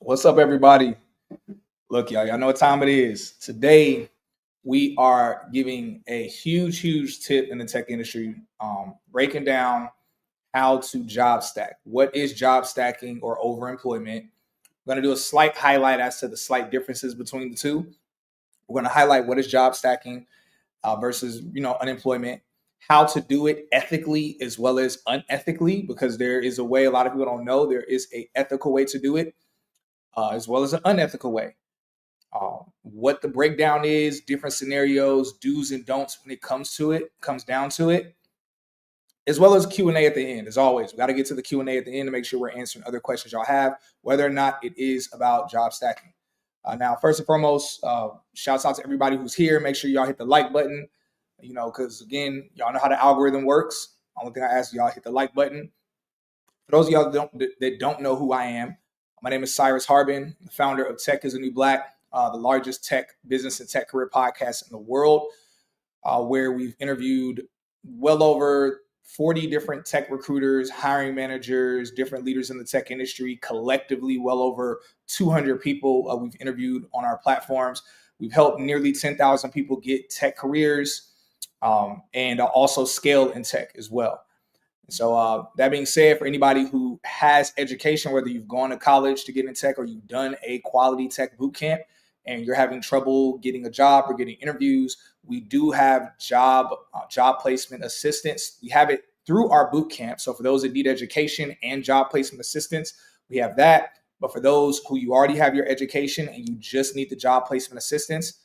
What's up, everybody? Look, y'all know what time it is. Today, we are giving a huge tip in the tech industry, breaking down how to job stack. What is job stacking or overemployment? We're going to do a slight highlight as to the slight differences between the two. We're going to highlight what is job stacking versus unemployment, how to do it ethically as well as unethically, because there is a way a lot of people don't know there is a ethical way to do it as well as an unethical way. What the breakdown is, different scenarios, do's and don'ts when it comes down to it, as well as Q&A at the end. As always, we got to get to the Q&A at the end to make sure we're answering other questions y'all have, whether or not it is about job stacking. Now, first and foremost, shouts out to everybody who's here. Make sure y'all hit the like button, because again, y'all know how the algorithm works. Only thing I ask y'all, hit the like button. For those of y'all that don't know who I am, my name is Cyrus Harbin, the founder of Tech is a New Black, the largest tech business and tech career podcast in the world, where we've interviewed well over 40 different tech recruiters, hiring managers, different leaders in the tech industry, collectively well over 200 people we've interviewed on our platforms. We've helped nearly 10,000 people get tech careers and also scale in tech as well. So that being said, for anybody who has education, whether you've gone to college to get in tech or you've done a quality tech boot camp and you're having trouble getting a job or getting interviews, we do have job placement assistance. We have it through our boot camp. So for those that need education and job placement assistance, we have that. But for those who you already have your education and you just need the job placement assistance,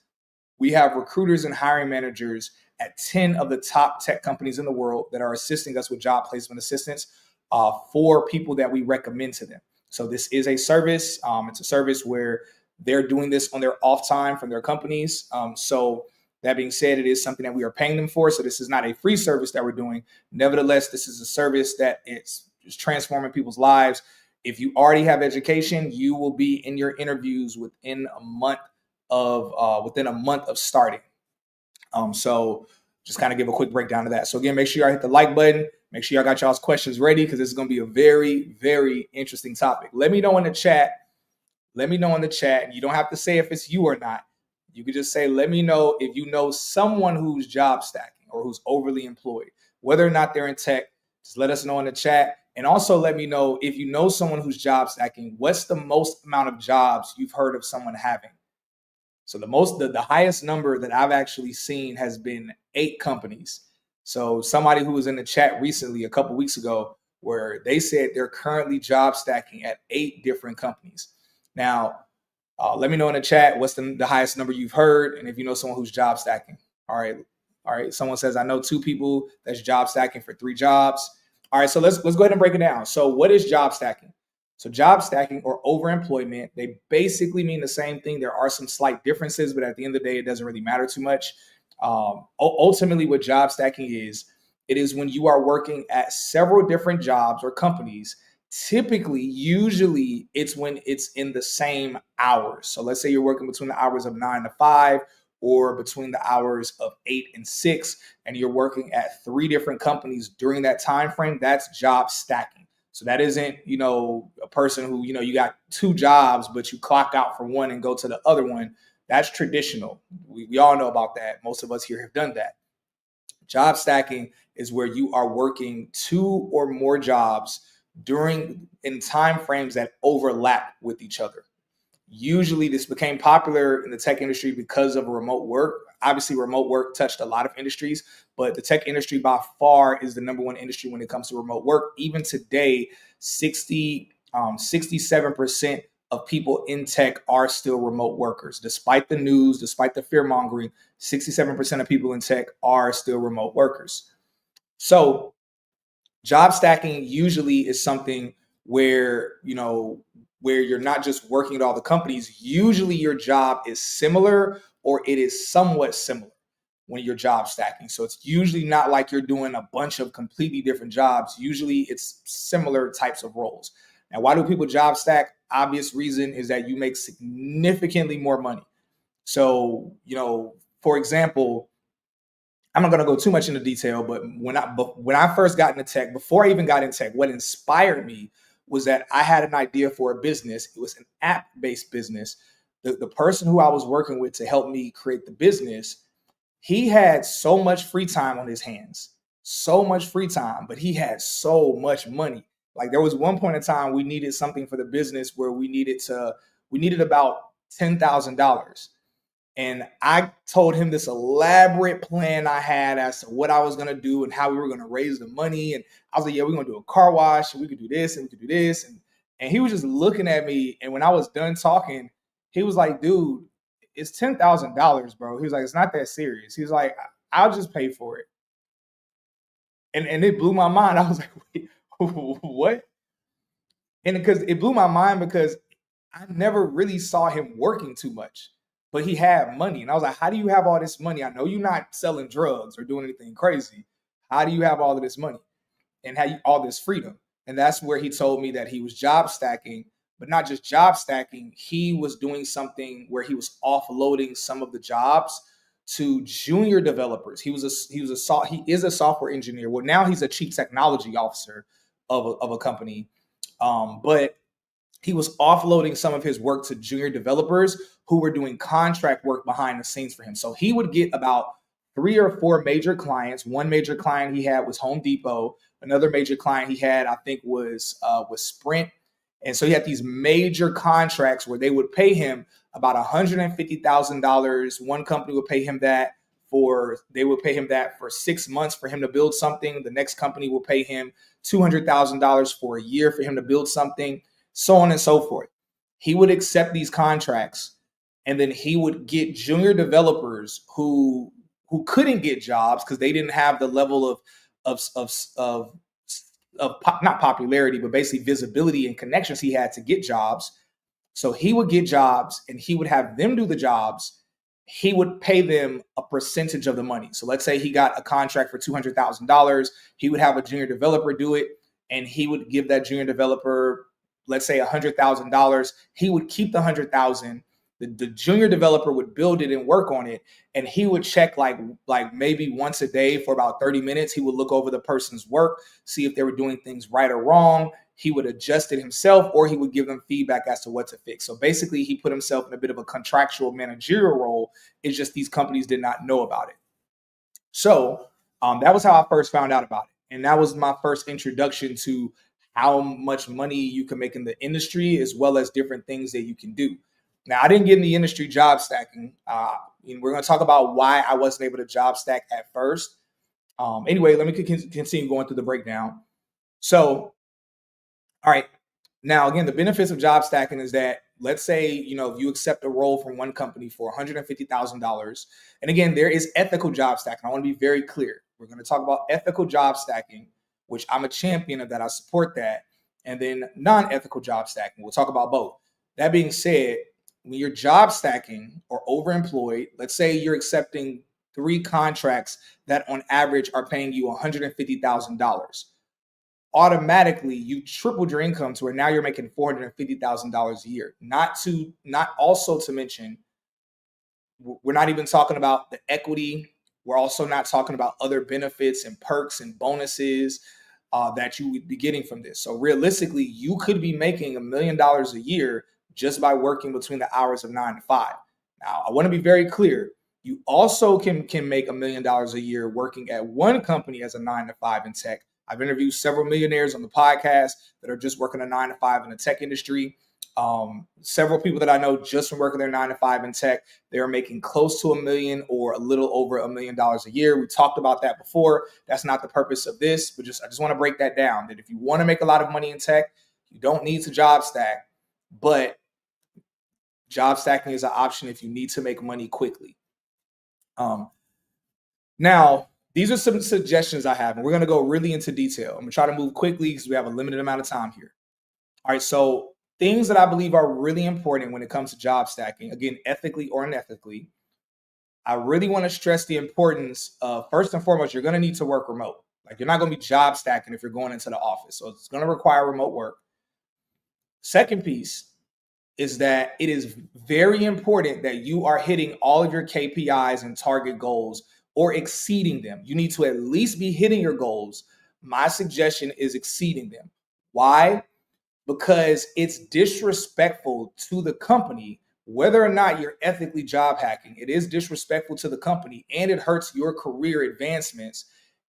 we have recruiters and hiring managers at 10 of the top tech companies in the world that are assisting us with job placement assistance for people that we recommend to them. So this is a service. It's a service where they're doing this on their off time from their companies. So that being said, it is something that we are paying them for. So this is not a free service that we're doing. Nevertheless, this is a service that is transforming people's lives. If you already have education, you will be in your interviews within a month of starting. So just kind of give a quick breakdown of that. So again, make sure y'all hit the like button. Make sure y'all got y'all's questions ready because this is going to be a very interesting topic. Let me know in the chat. You don't have to say if it's you or not. You could just say, let me know if you know someone who's job stacking or who's overly employed, whether or not they're in tech. Just let us know in the chat. And also let me know if you know someone who's job stacking, what's the most amount of jobs you've heard of someone having? So the highest number that I've actually seen has been 8 companies. So somebody who was in the chat recently, a couple weeks ago, where they said they're currently job stacking at 8 different companies. Now, let me know in the chat what's the highest number you've heard, and if you know someone who's job stacking. All right. Someone says I know 2 people that's job stacking for 3 jobs. All right, so let's go ahead and break it down. So what is job stacking? So job stacking or overemployment, they basically mean the same thing. There are some slight differences, but at the end of the day, it doesn't really matter too much. Ultimately, what job stacking is, it is when you are working at several different jobs or companies. Usually, it's when it's in the same hours. So let's say you're working between the hours of 9 to 5 or between the hours of 8 and 6, and you're working at 3 different companies during that time frame. That's job stacking. So that isn't, a person who, you got 2 jobs, but you clock out for one and go to the other one. That's traditional. We all know about that. Most of us here have done that. Job stacking is where you are working 2 or more jobs in time frames that overlap with each other. Usually this became popular in the tech industry because of remote work. Obviously, remote work touched a lot of industries, but the tech industry by far is the number one industry when it comes to remote work. Even today, 67% of people in tech are still remote workers. Despite the news, despite the fear mongering, 67% of people in tech are still remote workers. So job stacking usually is something where you're not just working at all the companies. Usually your job is similar or it is somewhat similar when you're job stacking. So it's usually not like you're doing a bunch of completely different jobs. Usually it's similar types of roles. Now, why do people job stack? Obvious reason is that you make significantly more money. So, for example, I'm not going to go too much into detail, but when I first got into tech, before I even got in tech, what inspired me was that I had an idea for a business. It was an app-based business. The person who I was working with to help me create the business, he had so much free time on his hands, so much free time, but he had so much money. Like there was one point in time we needed something for the business where we needed about $10,000. And I told him this elaborate plan I had as to what I was gonna do and how we were gonna raise the money. And I was like, yeah, we're gonna do a car wash, and we could do this, and we could do this. And he was just looking at me. And when I was done talking, he was like, dude, it's $10,000, bro. He was like, it's not that serious. He was like, I'll just pay for it. And it blew my mind. I was like, wait, what? And because it blew my mind because I never really saw him working too much, but he had money. And I was like, how do you have all this money? I know you're not selling drugs or doing anything crazy. How do you have all of this money and all this freedom? And that's where he told me that he was job stacking, but not just job stacking. He was doing something where he was offloading some of the jobs to junior developers. He is a software engineer. Well, now he's a chief technology officer of a company. But he was offloading some of his work to junior developers who were doing contract work behind the scenes for him. So he would get about 3 or 4 major clients. One major client he had was Home Depot. Another major client he had, I think, was Sprint. And so he had these major contracts where they would pay him about $150,000. One company would pay him that for 6 months for him to build something. The next company will pay him $200,000 for a year for him to build something, so on and so forth. He would accept these contracts, and then he would get junior developers who couldn't get jobs because they didn't have the level of not popularity, but basically visibility and connections he had to get jobs. So he would get jobs and he would have them do the jobs. He would pay them a percentage of the money. So let's say he got a contract for $200,000. He would have a junior developer do it, and he would give that junior developer, let's say, $100,000. He would keep the $100,000. The junior developer would build it and work on it, and he would check like maybe once a day for about 30 minutes. He would look over the person's work, see if they were doing things right or wrong. He would adjust it himself, or he would give them feedback as to what to fix. So basically, he put himself in a bit of a contractual managerial role. It's just these companies did not know about it. So that was how I first found out about it. And that was my first introduction to how much money you can make in the industry, as well as different things that you can do. Now, I didn't get in the industry job stacking. We're going to talk about why I wasn't able to job stack at first. Anyway, let me continue going through the breakdown. So, all right. Now, again, the benefits of job stacking is that, let's say, if you accept a role from one company for $150,000, and again, there is ethical job stacking. I want to be very clear. We're going to talk about ethical job stacking, which I'm a champion of that. I support that. And then non-ethical job stacking. We'll talk about both. That being said, when you're job stacking or overemployed, let's say you're accepting 3 contracts that on average are paying you $150,000. Automatically, you tripled your income to where now you're making $450,000 a year. Not also to mention, we're not even talking about the equity. We're also not talking about other benefits and perks and bonuses that you would be getting from this. So realistically, you could be making $1 million a year just by working between the hours of 9 to 5. Now, I want to be very clear. You also can make $1 million a year working at one company as a 9 to 5 in tech. I've interviewed several millionaires on the podcast that are just working a 9 to 5 in the tech industry. Several people that I know just from working their 9 to 5 in tech, they're making close to $1 million or a little over $1 million a year. We talked about that before. That's not the purpose of this, but I just want to break that down. That if you want to make a lot of money in tech, you don't need to job stack, but job stacking is an option if you need to make money quickly. Now, these are some suggestions I have, and we're going to go really into detail. I'm going to try to move quickly because we have a limited amount of time here. All right, so things that I believe are really important when it comes to job stacking, again, ethically or unethically. I really want to stress the importance of, first and foremost, you're going to need to work remote. Like, you're not going to be job stacking if you're going into the office. So it's going to require remote work. Second piece is that it is very important that you are hitting all of your KPIs and target goals or exceeding them. You need to at least be hitting your goals. My suggestion is exceeding them. Why? because it's disrespectful to the company. Whether or not you're ethically job hacking, it is disrespectful to the company and it hurts your career advancements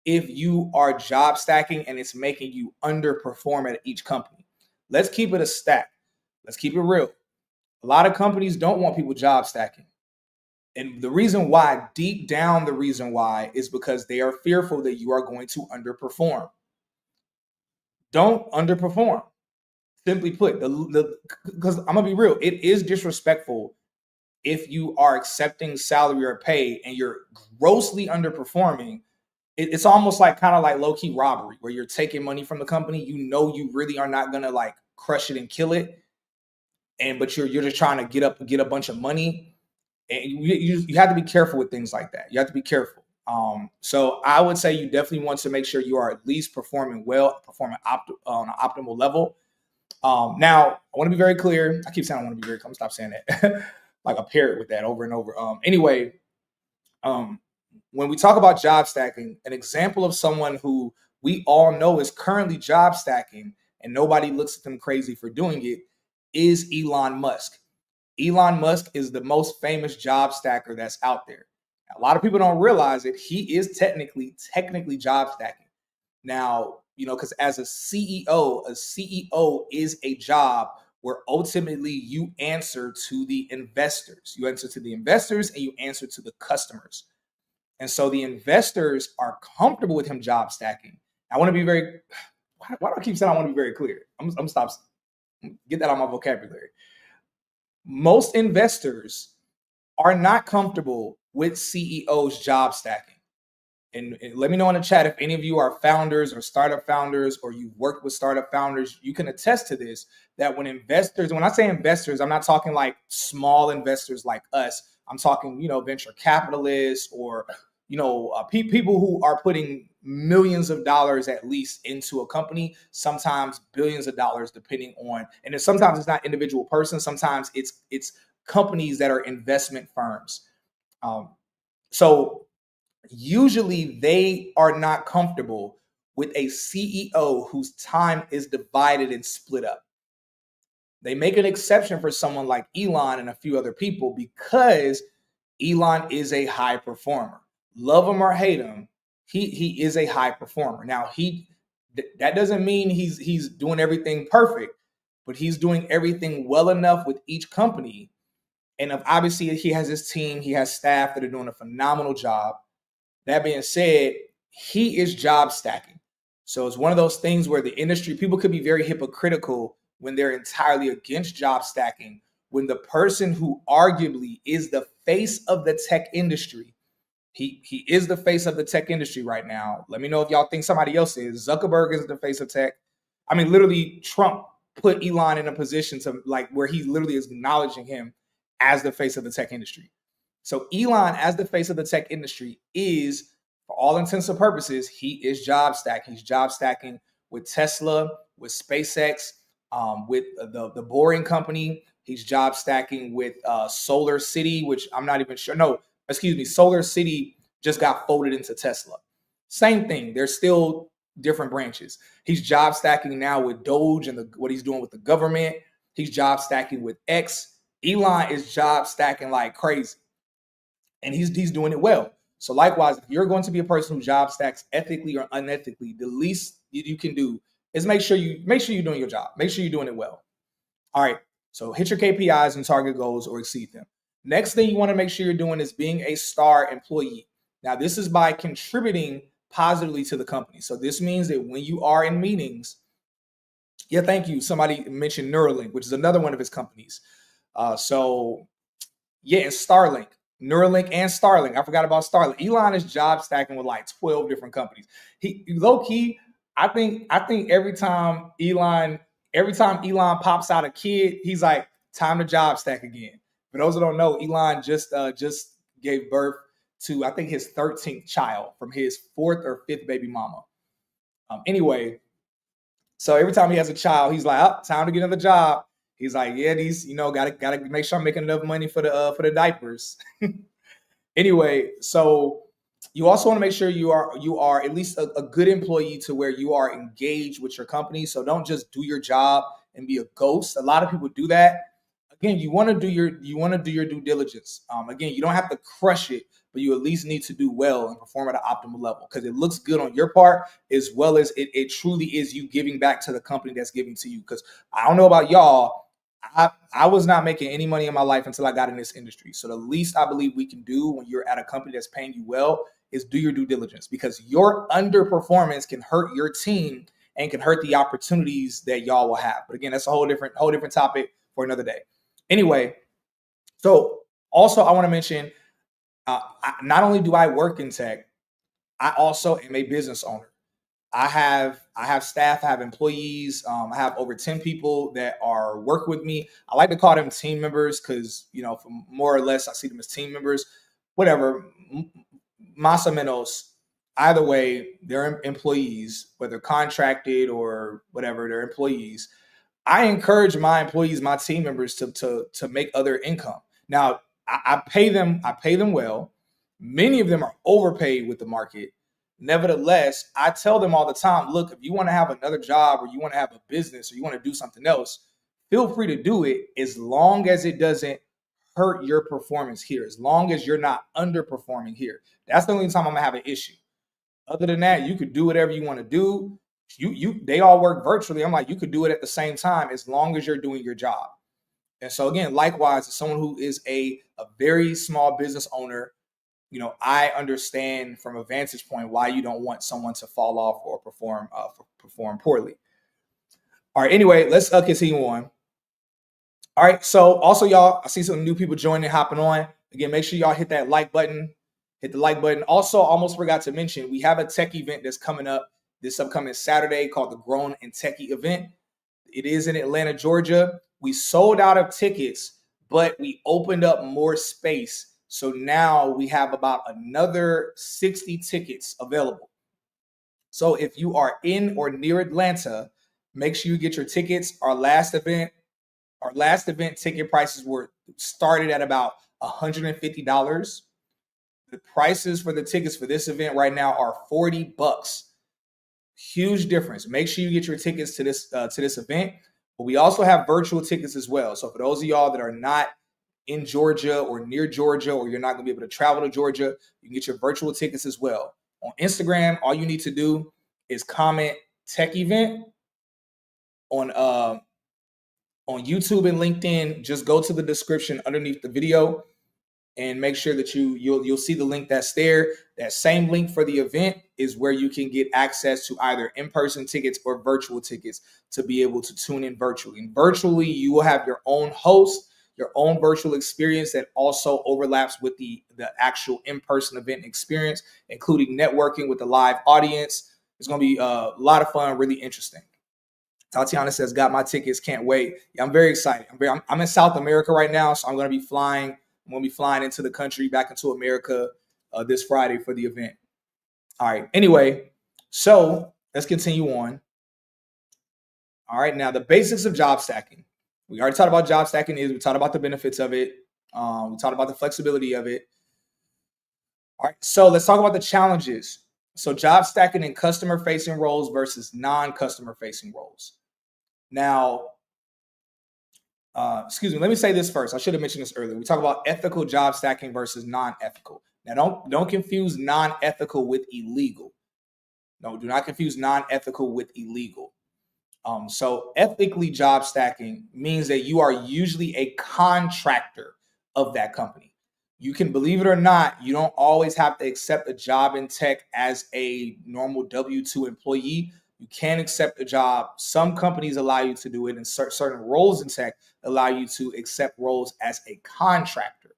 if you are job stacking and it's making you underperform at each company. Let's keep it a stack. Let's keep it real. A lot of companies don't want people job stacking. And the reason why, deep down, the reason why is because they are fearful that you are going to underperform. Don't underperform. Simply put, because I'm gonna be real, it is disrespectful if you are accepting salary or pay and you're grossly underperforming. It's almost like kind of like low key robbery, where you're taking money from the company. You know you really are not gonna like crush it and kill it, but you're just trying to get a bunch of money. And you have to be careful with things like that. You have to be careful. So I would say you definitely want to make sure you are at least performing well, performing on an optimal level. Now, I want to be very clear. I keep saying I want to be very clear. I'm stop saying that like a parrot with that over and over. Anyway, when we talk about job stacking, an example of someone who we all know is currently job stacking and nobody looks at them crazy for doing it is Elon Musk. Elon Musk is the most famous job stacker that's out there. A lot of people don't realize it. He is technically job stacking. Now, because as a CEO is a job where ultimately you answer to the investors. You answer to the investors and you answer to the customers. And so the investors are comfortable with him job stacking. I want to be very, why do I keep saying I want to be very clear? I'm stop, get that out of my vocabulary. Most investors are not comfortable with CEOs job stacking. And let me know in the chat if any of you are founders or startup founders or you've worked with startup founders. You can attest to this, that when I say investors, I'm not talking like small investors like us. I'm talking, venture capitalists or, people who are putting millions of dollars at least into a company, sometimes billions of dollars, depending on, and then sometimes it's not individual persons. Sometimes it's companies that are investment firms. So usually they are not comfortable with a CEO whose time is divided and split up. They make an exception for someone like Elon and a few other people because Elon is a high performer. Love him or hate him, he is a high performer. Now that doesn't mean he's doing everything perfect, but he's doing everything well enough with each company. And obviously he has his team, he has staff that are doing a phenomenal job. That being said, he is job stacking. So it's one of those things where the industry, people could be very hypocritical when they're entirely against job stacking, when the person who arguably is the face of the tech industry, he is the face of the tech industry right now. Let me know if y'all think somebody else is. Zuckerberg is the face of tech. I mean, literally, Trump put Elon in a position to like where he literally is acknowledging him as the face of the tech industry. So Elon, as the face of the tech industry, is, for all intents and purposes, he is job stacking. He's job stacking with Tesla, with SpaceX, with the Boring Company. He's job stacking with Solar City, which I'm not even sure. No, excuse me. Solar City just got folded into Tesla. Same thing. There's still different branches. He's job stacking now with Doge and what he's doing with the government. He's job stacking with X. Elon is job stacking like crazy. And he's doing it well. So likewise, if you're going to be a person who job stacks ethically or unethically, the least you can do is make sure you're doing your job. Make sure you're doing it well. All right. So hit your KPIs and target goals or exceed them. Next thing you want to make sure you're doing is being a star employee. Now, this is by contributing positively to the company. So this means that when you are in meetings, yeah, thank you. Somebody mentioned Neuralink, which is another one of his companies. And Starlink. Neuralink and Starlink. I forgot about Starlink. Elon is job stacking with like 12 different companies. He low key, I think every time Elon pops out a kid, he's like, time to job stack again. For those who don't know, Elon just gave birth to, I think, his 13th child from his 4th or 5th baby mama. Anyway, so every time he has a child, he's like, oh, time to get another job. He's like, yeah, these, gotta make sure I'm making enough money for the diapers. Anyway, so you also want to make sure you are at least a good employee to where you are engaged with your company. So don't just do your job and be a ghost. A lot of people do that. Again, you want to do your due diligence. Again, you don't have to crush it, but you at least need to do well and perform at an optimal level because it looks good on your part as well as it truly is you giving back to the company that's giving to you. Because I don't know about y'all, I was not making any money in my life until I got in this industry. So the least I believe we can do when you're at a company that's paying you well is do your due diligence because your underperformance can hurt your team and can hurt the opportunities that y'all will have. But again, that's a whole different topic for another day. Anyway, so also I want to mention, not only do I work in tech, I also am a business owner. I have staff, I have employees. I have over 10 people that are work with me. I like to call them team members because, for more or less, I see them as team members. Whatever, más o menos. Either way, they're employees, whether contracted or whatever, they're employees. I encourage my employees, my team members to make other income. Now, I pay them well. Many of them are overpaid with the market. Nevertheless, I tell them all the time, look, if you want to have another job or you want to have a business or you want to do something else, feel free to do it as long as it doesn't hurt your performance here, as long as you're not underperforming here. That's the only time I'm gonna have an issue. Other than that, you could do whatever you want to do. They all work virtually. I'm like, you could do it at the same time as long as you're doing your job. And so again, likewise, as someone who is a very small business owner, I understand from a vantage point why you don't want someone to fall off or perform poorly. All right. Anyway, let's continue on. All right. So also, y'all, I see some new people joining, hopping on. Again, make sure y'all hit that like button. Hit the like button. Also, almost forgot to mention, we have a tech event that's coming up this upcoming Saturday called the Grown and Techie event. It is in Atlanta, Georgia. We sold out of tickets, but we opened up more space. So now we have about another 60 tickets available. So if you are in or near Atlanta, make sure you get your tickets. Our last event ticket prices were started at about $150. The prices for the tickets for this event right now are $40. Huge difference. Make sure you get your tickets to this event. But we also have virtual tickets as well. So for those of y'all that are not in Georgia or near Georgia, or you're not going to be able to travel to Georgia, you can get your virtual tickets as well. On Instagram, all you need to do is comment tech event. On YouTube and LinkedIn, just go to the description underneath the video and make sure that you'll see the link that's there. That same link for the event is where you can get access to either in-person tickets or virtual tickets to be able to tune in virtually. And virtually, you will have your own host, your own virtual experience that also overlaps with the actual in-person event experience, including networking with the live audience. It's going to be a lot of fun, really interesting. Tatiana says, got my tickets, can't wait. Yeah, I'm very excited. I'm in South America right now, so I'm going to be flying. I'm going to be flying into the country, back into America this Friday for the event. All right. Anyway, so let's continue on. All right. Now, the basics of job stacking. We already talked about job stacking. We talked about the benefits of it. We talked about the flexibility of it. All right. So let's talk about the challenges. So job stacking in customer-facing roles versus non-customer-facing roles. Now, excuse me, let me say this first. I should have mentioned this earlier. We talk about ethical job stacking versus non-ethical. Now, don't confuse non-ethical with illegal. No, do not confuse non-ethical with illegal. So ethically job stacking means that you are usually a contractor of that company. You can, believe it or not, you don't always have to accept a job in tech as a normal W-2 employee. You can accept a job. Some companies allow you to do it, and certain roles in tech allow you to accept roles as a contractor.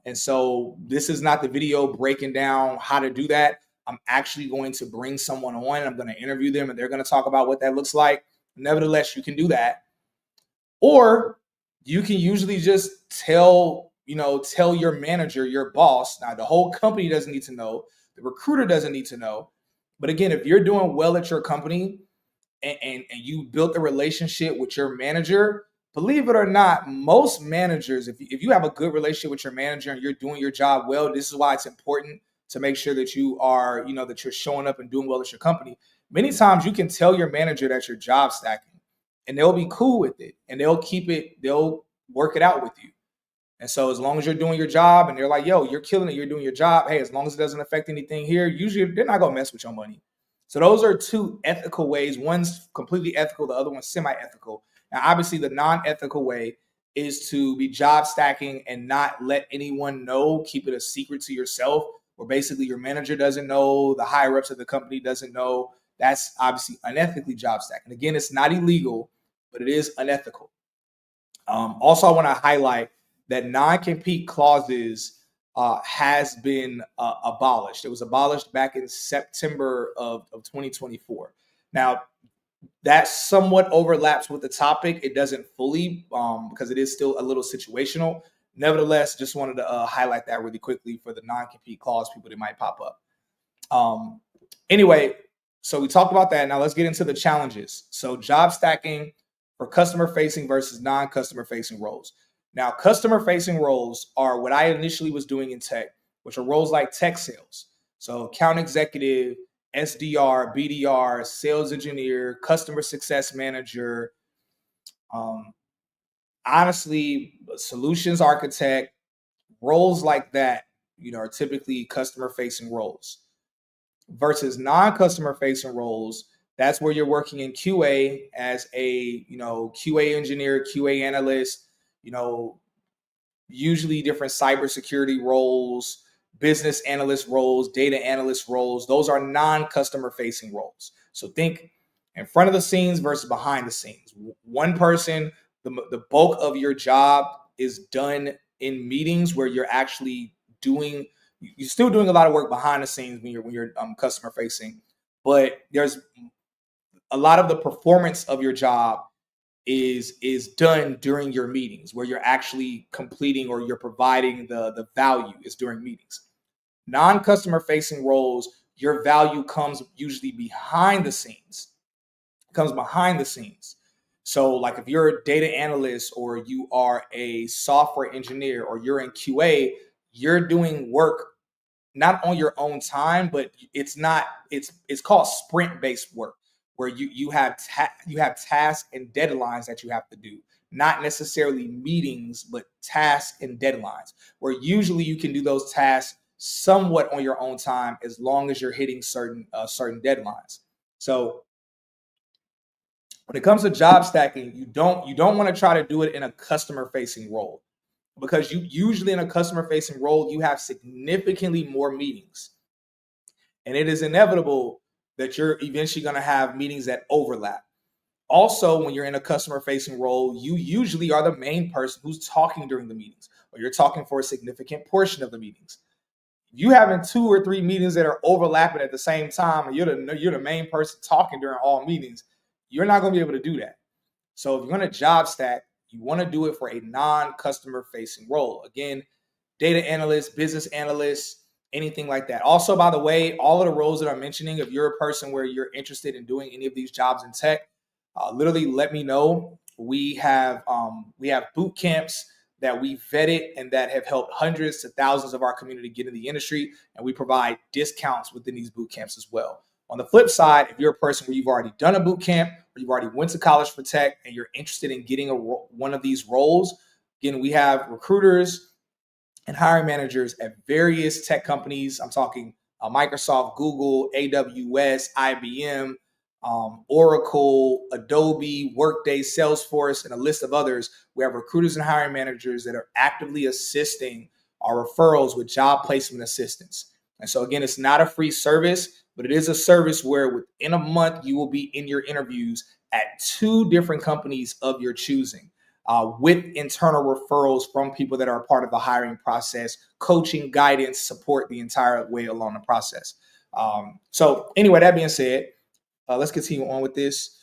And so this is not the video breaking down how to do that. I'm actually going to bring someone on. I'm going to interview them, and they're going to talk about what that looks like. Nevertheless, you can do that. Or you can usually just tell your manager, your boss. Now, the whole company doesn't need to know. The recruiter doesn't need to know. But again, if you're doing well at your company and you built a relationship with your manager, believe it or not, most managers, if you have a good relationship with your manager and you're doing your job well, this is why it's important to make sure that you are, that you're showing up and doing well at your company. Many times you can tell your manager that you're job stacking. and they'll be cool with it, and they'll work it out with you. And so as long as you're doing your job and they're like, yo, you're killing it, you're doing your job. Hey, as long as it doesn't affect anything here, usually they're not gonna mess with your money. So those are two ethical ways. One's completely ethical, the other one's semi-ethical. Now, obviously, the non-ethical way is to be job stacking and not let anyone know, keep it a secret to yourself, or basically your manager doesn't know, the higher ups of the company doesn't know. That's obviously unethically job stacking. Again, it's not illegal, but it is unethical. Also, I want to highlight that non-compete clauses has been abolished. It was abolished back in September of 2024. Now, that somewhat overlaps with the topic. It doesn't fully because it is still a little situational. Nevertheless, just wanted to highlight that really quickly for the non-compete clause people that might pop up. Anyway, so we talked about that. Now let's get into the challenges. So job stacking for customer facing versus non-customer facing roles. Now, customer facing roles are what I initially was doing in tech, which are roles like tech sales. So account executive, SDR, BDR, sales engineer, customer success manager, honestly, solutions architect, roles like that, are typically customer facing roles versus non-customer facing roles. That's where you're working in QA as a, QA engineer, QA analyst, usually different cybersecurity roles, business analyst roles, data analyst roles. Those are non-customer facing roles. So think in front of the scenes versus behind the scenes. One person, the bulk of your job is done in meetings where you're actually you're still doing a lot of work behind the scenes when you're customer facing, but there's a lot of the performance of your job is done during your meetings where you're actually completing or you're providing the value is during meetings. Non-customer facing roles, your value comes usually behind the scenes. So like if you're a data analyst or you are a software engineer or you're in QA, you're doing work not on your own time, but it's called sprint based work where you have tasks and deadlines that you have to do, not necessarily meetings, but tasks and deadlines, where usually you can do those tasks somewhat on your own time as long as you're hitting certain deadlines. So when it comes to job stacking, you don't want to try to do it in a customer facing role, because you usually in a customer facing role, you have significantly more meetings. And it is inevitable that you're eventually going to have meetings that overlap. Also, when you're in a customer facing role, you usually are the main person who's talking during the meetings, or you're talking for a significant portion of the meetings. You having 2 or 3 meetings that are overlapping at the same time, and you're the main person talking during all meetings, you're not going to be able to do that. So if you're going to job stack, you want to do it for a non-customer facing role. Again, data analyst, business analyst, anything like that. Also, by the way, all of the roles that I'm mentioning, if you're a person where you're interested in doing any of these jobs in tech, literally let me know. We have boot camps that we vetted and that have helped hundreds to thousands of our community get in the industry, and we provide discounts within these boot camps as well. On the flip side, if you're a person where you've already done a boot camp or you've already went to college for tech and you're interested in getting one of these roles, again, we have recruiters and hiring managers at various tech companies. I'm talking Microsoft, Google, AWS, IBM, Oracle, Adobe, Workday, Salesforce, and a list of others. We have recruiters and hiring managers that are actively assisting our referrals with job placement assistance. And so again, it's not a free service, but it is a service where within a month, you will be in your interviews at 2 different companies of your choosing. With internal referrals from people that are a part of the hiring process, coaching, guidance, support the entire way along the process. So anyway, that being said, let's continue on with this.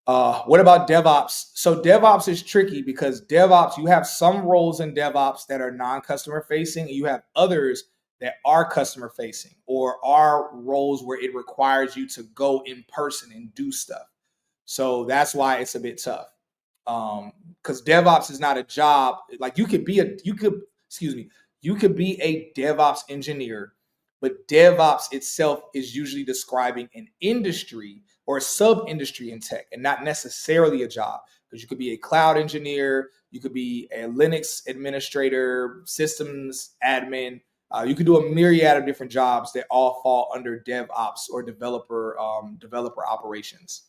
What about DevOps? So DevOps is tricky because DevOps, you have some roles in DevOps that are non-customer facing, and you have others that are customer facing or are roles where it requires you to go in person and do stuff. So that's why it's a bit tough. Because DevOps is not a job. Like you could be a DevOps engineer, but DevOps itself is usually describing an industry or a sub industry in tech and not necessarily a job. Because you could be a cloud engineer, you could be a Linux administrator, systems admin. You could do a myriad of different jobs that all fall under DevOps or developer operations.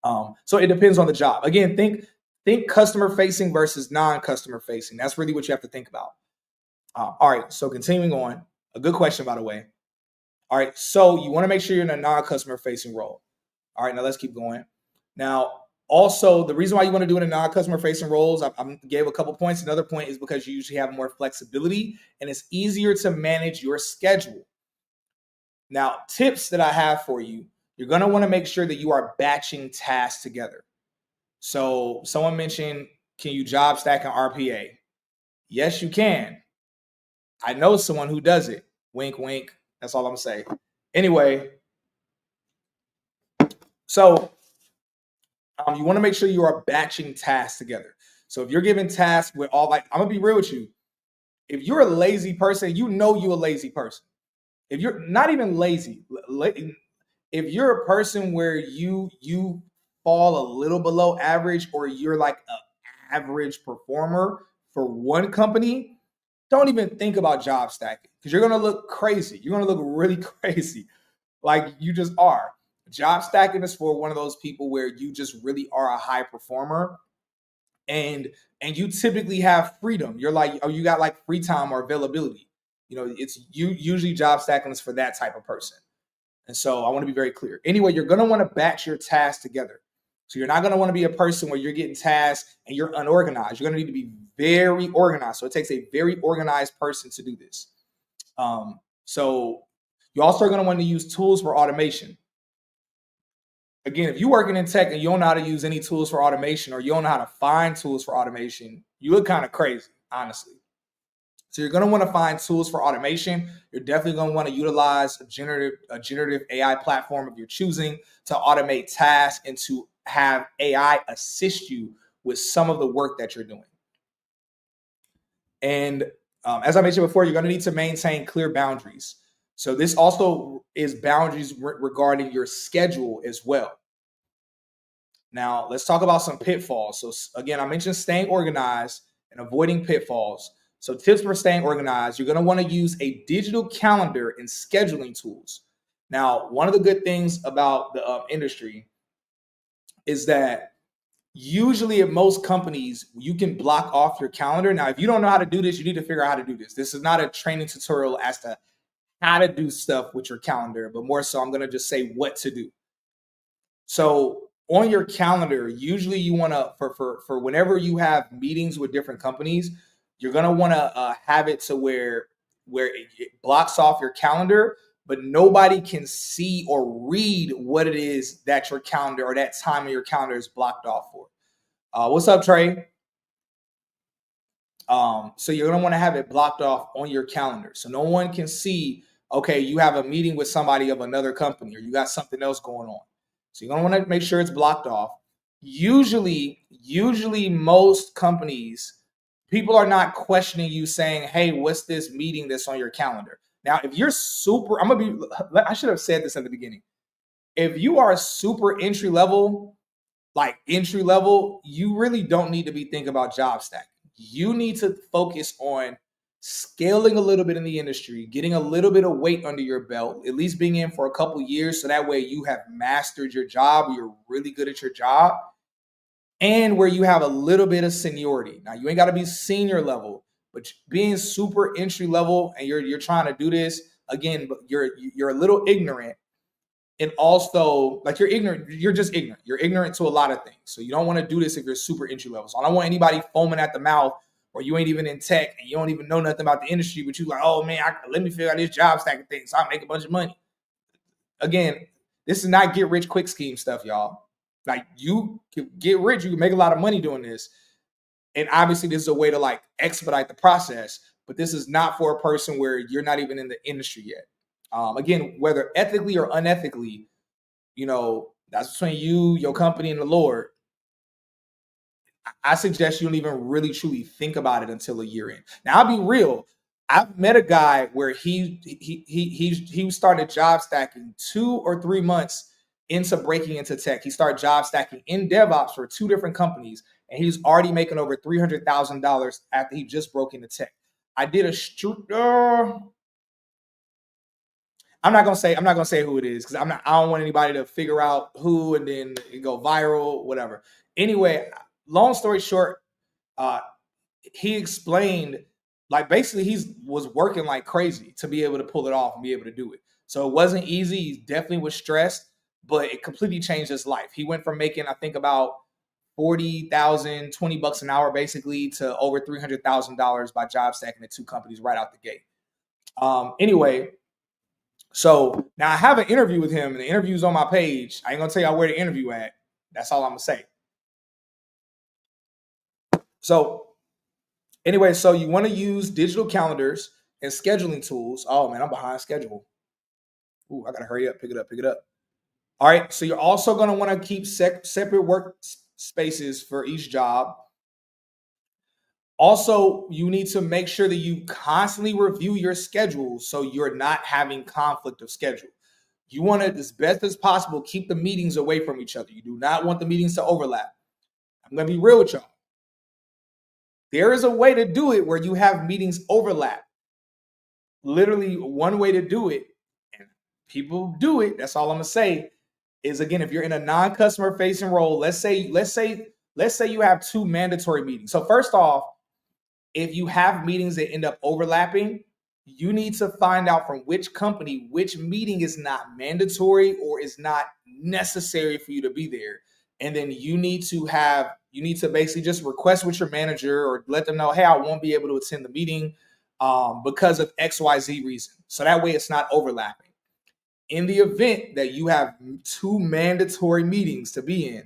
So it depends on the job. Again, think customer facing versus non-customer facing. That's really what you have to think about. All right, so continuing on, a good question, by the way. All right, so you want to make sure you're in a non-customer facing role. All right, now let's keep going. Now, also, the reason why you want to do it in non-customer facing roles, I gave a couple points. Another point is because you usually have more flexibility and it's easier to manage your schedule. Now, tips that I have for you, you're going to want to make sure that you are batching tasks together. So someone mentioned, can you job stack an RPA? Yes, you can. I know someone who does it. Wink, wink. That's all I'm saying. Anyway, so you want to make sure you are batching tasks together. So if you're given tasks with all, like, I'm gonna be real with you. If you're a lazy person, you know you're a lazy person. If you're not even lazy, if you're a person where you fall a little below average, or you're like an average performer for one company, don't even think about job stacking because you're gonna look crazy. You're gonna look really crazy, like you just are. Job stacking is for one of those people where you just really are a high performer, and you typically have freedom. You're like, oh, you got like free time or availability. You know, it's usually job stacking is for that type of person. And so I want to be very clear. Anyway, you're going to want to batch your tasks together. So you're not going to want to be a person where you're getting tasks and you're unorganized. You're going to need to be very organized. So it takes a very organized person to do this. So you also are going to want to use tools for automation. Again, if you're working in tech and you don't know how to use any tools for automation, or you don't know how to find tools for automation, you look kind of crazy, honestly. So you're going to want to find tools for automation. You're definitely going to want to utilize a generative AI platform of your choosing to automate tasks and to have AI assist you with some of the work that you're doing. And as I mentioned before, you're going to need to maintain clear boundaries. So this also is boundaries regarding your schedule as well. Now, let's talk about some pitfalls. So again, I mentioned staying organized and avoiding pitfalls. So tips for staying organized, you're going to want to use a digital calendar and scheduling tools. Now, one of the good things about the industry is that usually at most companies, you can block off your calendar. Now, if you don't know how to do this, you need to figure out how to do this. This is not a training tutorial as to how to do stuff with your calendar, but more so I'm going to just say what to do. So on your calendar, usually you want to, for whenever you have meetings with different companies, you're going to want to have it to where it blocks off your calendar, but nobody can see or read what it is that your calendar or that time of your calendar is blocked off for. What's up, Trey? So you're going to want to have it blocked off on your calendar so no one can see, okay, you have a meeting with somebody of another company or you got something else going on. So you're going to want to make sure it's blocked off. Usually most companies, people are not questioning you saying, hey, what's this meeting that's on your calendar? Now, if you're super, I should have said this at the beginning. If you are super entry level, you really don't need to be thinking about job stacking. You need to focus on scaling a little bit in the industry, getting a little bit of weight under your belt, at least being in for a couple years. So that way you have mastered your job, you're really good at your job, and where you have a little bit of seniority. Now, you ain't got to be senior level, but being super entry level and you're trying to do this, again, but you're a little ignorant. And also, like, you're ignorant. You're just ignorant. You're ignorant to a lot of things. So you don't want to do this if you're super entry level. So I don't want anybody foaming at the mouth or you ain't even in tech and you don't even know nothing about the industry, but you like, oh man, let me figure out this job stacking thing so I make a bunch of money. Again, this is not get rich quick scheme stuff, y'all. Like, you can get rich, you can make a lot of money doing this. And obviously this is a way to like expedite the process, but this is not for a person where you're not even in the industry yet. Again, whether ethically or unethically, that's between you, your company, and the Lord. I suggest you don't even really truly think about it until a year in. Now, I'll be real. I've met a guy where he started job stacking 2 or 3 months into breaking into tech. He started job stacking in DevOps for 2 different companies, and he was already making over $300,000 after he just broke into tech. I did a I'm not gonna say who it is because I don't want anybody to figure out who and then it go viral, whatever. Anyway, long story short, uh, he explained like basically he was working like crazy to be able to pull it off and be able to do it. So it wasn't easy. He definitely was stressed, but it completely changed his life. He went from making, I think, about 40,000, $20 an hour basically to over $300,000 by job stacking at 2 companies right out the gate. Anyway, so now I have an interview with him, and the interview's on my page. I ain't gonna tell y'all where the interview at. That's all I'm gonna say. So anyway, so you want to use digital calendars and scheduling tools. Oh man, I'm behind schedule. Ooh, I gotta hurry up, pick it up, pick it up. All right, so you're also gonna want to keep separate work spaces for each job. Also, you need to make sure that you constantly review your schedule so you're not having conflict of schedule. You want to, as best as possible, keep the meetings away from each other. You do not want the meetings to overlap. I'm going to be real with y'all. There is a way to do it where you have meetings overlap. Literally, one way to do it, and people do it, that's all I'm going to say, is again, if you're in a non-customer facing role, let's say you have 2 mandatory meetings. So first off, if you have meetings that end up overlapping, you need to find out from which company, which meeting is not mandatory or is not necessary for you to be there. And then you need to basically just request with your manager or let them know, hey, I won't be able to attend the meeting because of XYZ reason. So that way it's not overlapping. In the event that you have 2 mandatory meetings to be in at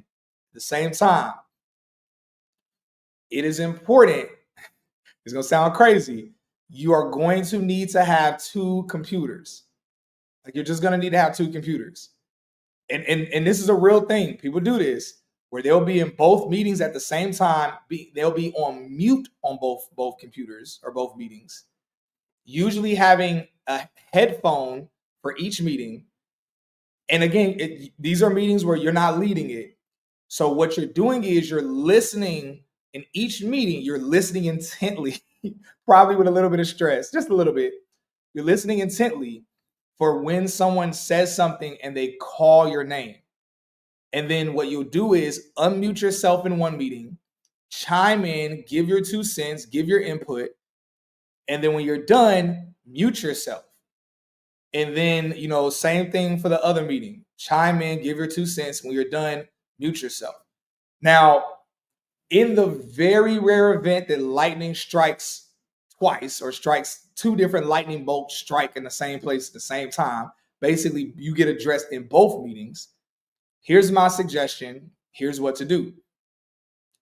the same time, it is important. It's going to sound crazy. You are going to need to have 2 computers. Like you're just going to need to have 2 computers. And this is a real thing. People do this where they'll be in both meetings at the same time. They'll be on mute on both computers or both meetings. Usually having a headphone for each meeting. And again, these are meetings where you're not leading it. So what you're doing is you're listening in each meeting. You're listening intently, probably with a little bit of stress, just a little bit. You're listening intently for when someone says something and they call your name. And then what you'll do is unmute yourself in one meeting, chime in, give your 2 cents, give your input. And then when you're done, mute yourself. And then, same thing for the other meeting. Chime in, give your 2 cents. When you're done, mute yourself. Now, in the very rare event that lightning strikes twice or strikes 2 different lightning bolts strike in the same place at the same time, basically you get addressed in both meetings. Here's my suggestion. Here's what to do.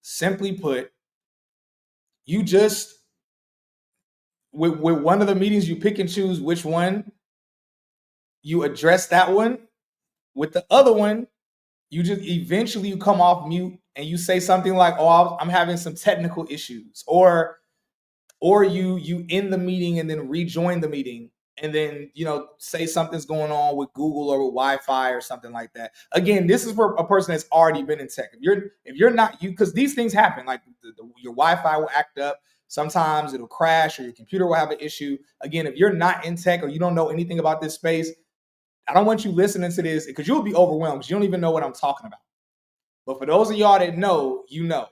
Simply put, you just, with one of the meetings, you pick and choose which one. You address that one. With the other one, you just eventually you come off mute and you say something like, "Oh, I'm having some technical issues," or you end the meeting and then rejoin the meeting and then say something's going on with Google or with Wi-Fi or something like that. Again, this is for a person that's already been in tech. If you're not because these things happen, like your Wi-Fi will act up. Sometimes it'll crash or your computer will have an issue. Again, if you're not in tech or you don't know anything about this space, I don't want you listening to this because you'll be overwhelmed because you don't even know what I'm talking about. But for those of y'all that know, you know.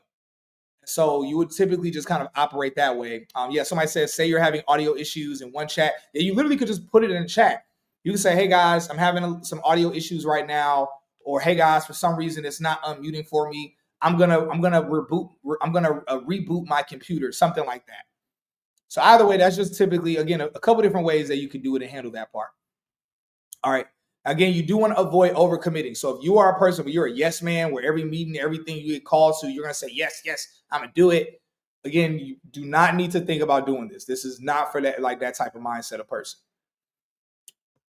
So you would typically just kind of operate that way. Somebody says, say you're having audio issues in one chat. Yeah, you literally could just put it in a chat. You can say, hey guys, I'm having some audio issues right now. Or hey guys, for some reason it's not unmuting for me. I'm gonna reboot my computer, something like that. So either way, that's just typically, again, a couple different ways that you can do it and handle that part. All right. Again, you do want to avoid overcommitting. So if you are a person where you're a yes man, where every meeting, everything you get called to, you're going to say, yes, I'm going to do it. Again, you do not need to think about doing this. This is not for that type of mindset of person.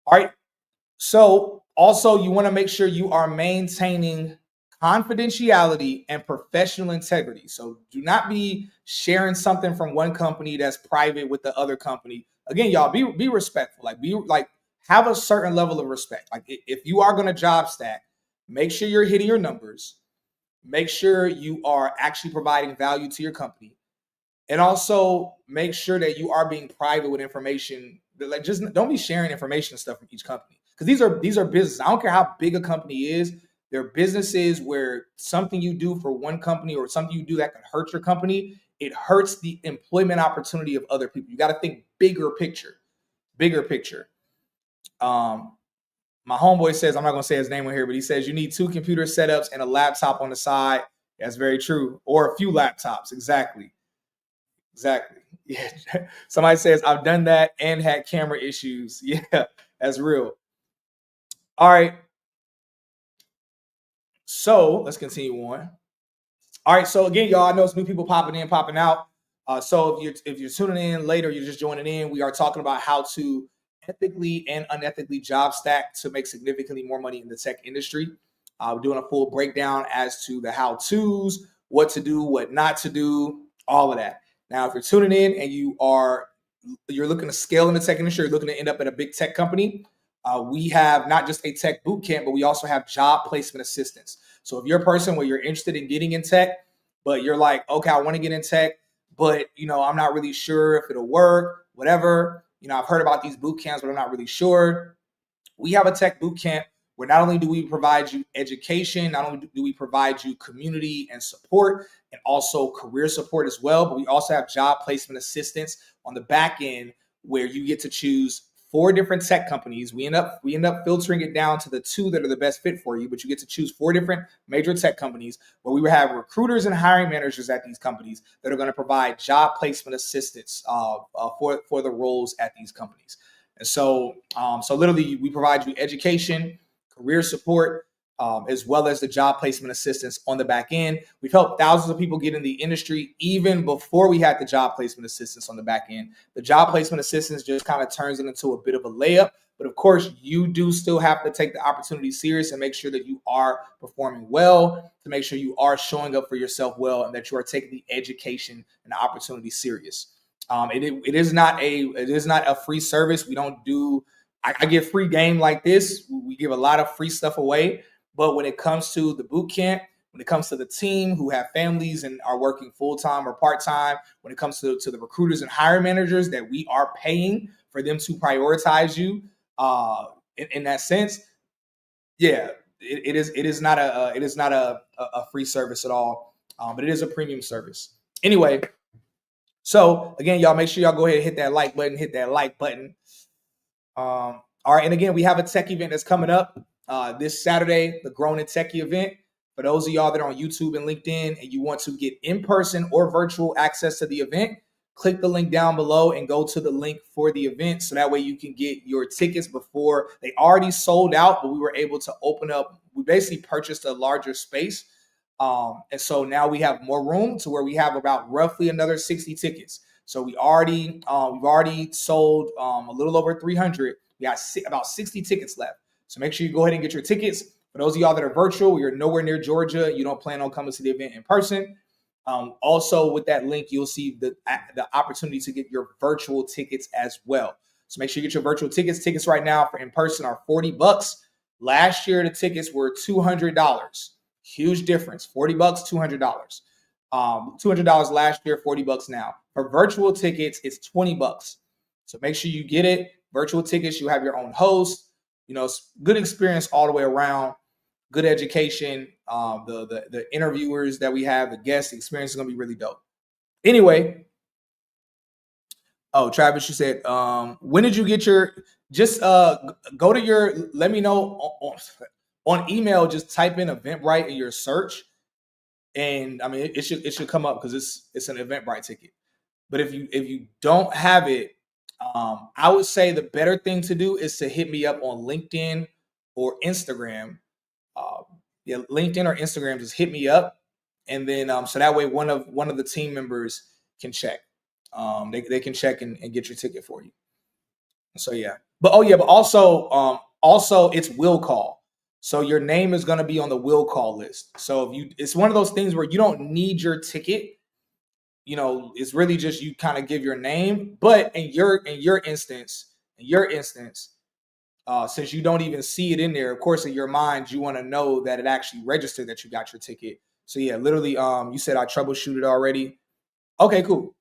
All right. So also you want to make sure you are maintaining confidentiality and professional integrity. So do not be sharing something from one company that's private with the other company. Again, y'all be respectful. Have a certain level of respect. Like if you are going to job stack, make sure you're hitting your numbers, make sure you are actually providing value to your company, and also make sure that you are being private with information. Like, just don't be sharing information and stuff from each company, because these are businesses. I don't care how big a company is. They're businesses where something you do for one company or something you do that can hurt your company, it hurts the employment opportunity of other people. You got to think bigger picture, bigger picture. Um, my homeboy says, I'm not going to say his name on here, but he says you need 2 computer setups and a laptop on the side. That's very true. Or a few laptops. Exactly. Exactly. Yeah. Somebody says, I've done that and had camera issues. Yeah, that's real. All right. So let's continue on. All right. So again, y'all, I know some new people popping in, popping out. So if you're tuning in later, you're just joining in. We are talking about how to ethically and unethically job stack to make significantly more money in the tech industry. We're doing a full breakdown as to the how-tos, what to do, what not to do, all of that. Now, if you're tuning in and you're looking to scale in the tech industry, you're looking to end up at a big tech company, we have not just a tech boot camp, but we also have job placement assistance. So if you're a person where you're interested in getting in tech, but you're like, okay, I want to get in tech, but I'm not really sure if it'll work, whatever. I've heard about these boot camps, but I'm not really sure. We have a tech boot camp where not only do we provide you education, not only do we provide you community and support and also career support as well, but we also have job placement assistance on the back end where you get to choose 4 different tech companies. We end up filtering it down to the 2 that are the best fit for you, but you get to choose 4 different major tech companies where we will have recruiters and hiring managers at these companies that are going to provide job placement assistance for the roles at these companies. And so literally we provide you education, career support, as well as the job placement assistance on the back end. We've helped thousands of people get in the industry even before we had the job placement assistance on the back end. The job placement assistance just kind of turns it into a bit of a layup. But of course, you do still have to take the opportunity serious and make sure that you are performing well, to make sure you are showing up for yourself well, and that you are taking the education and the opportunity serious. It is not a free service. We don't do. I give free game like this. We give a lot of free stuff away. But when it comes to the boot camp, when it comes to the team who have families and are working full time or part time, when it comes to the recruiters and hiring managers that we are paying for them to prioritize you, in that sense, yeah, it is not a free service at all, but it is a premium service. Anyway. So again, y'all make sure y'all go ahead and hit that like button. All right, and again, we have a tech event that's coming up this Saturday, the Grown and Techie event. For those of y'all that are on YouTube and LinkedIn and you want to get in-person or virtual access to the event, click the link down below and go to the link for the event, so that way you can get your tickets before they already sold out, but we were able to open up. We basically purchased a larger space. And so now we have more room to where we have about roughly another 60 tickets. So we've already sold a little over 300. We got about 60 tickets left. So make sure you go ahead and get your tickets. For those of y'all that are virtual, you're nowhere near Georgia, you don't plan on coming to the event in person. Also with that link, you'll see the opportunity to get your virtual tickets as well. So make sure you get your virtual tickets. Tickets right now for in person are $40. Last year, the tickets were $200. Huge difference. $40, $200. $200 last year, $40 now. For virtual tickets, it's $20. So make sure you get it. Virtual tickets, you have your own host. Good experience all the way around. Good education. The interviewers that we have, the guests, the experience is gonna be really dope. Anyway, Travis, you said, when did you get your? Just go to your. Let me know on email. Just type in Eventbrite in your search, and I mean it should come up because it's an Eventbrite ticket. But if you don't have it, I would say the better thing to do is to hit me up on LinkedIn or Instagram. LinkedIn or Instagram, just hit me up, and then so that way one of the team members can check. They can check and get your ticket for you. So yeah, but also it's will call. So your name is going to be on the will call list. So it's one of those things where you don't need your ticket. It's really just you kind of give your name. But in your instance, since you don't even see it in there, of course, in your mind, you want to know that it actually registered that you got your ticket. So yeah, literally, you said I troubleshooted already. Okay, cool.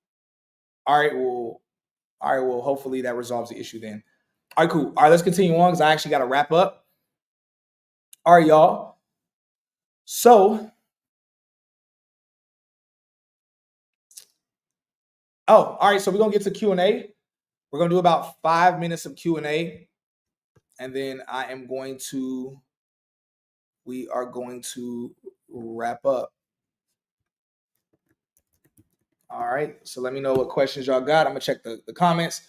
All right, well, hopefully that resolves the issue then. All right, cool. All right, let's continue on because I actually got to wrap up. All right, y'all. So, all right. So we're gonna get to Q&A. We're gonna do about 5 minutes of Q&A, and then we are going to wrap up. All right. So let me know what questions y'all got. I'm gonna check the comments.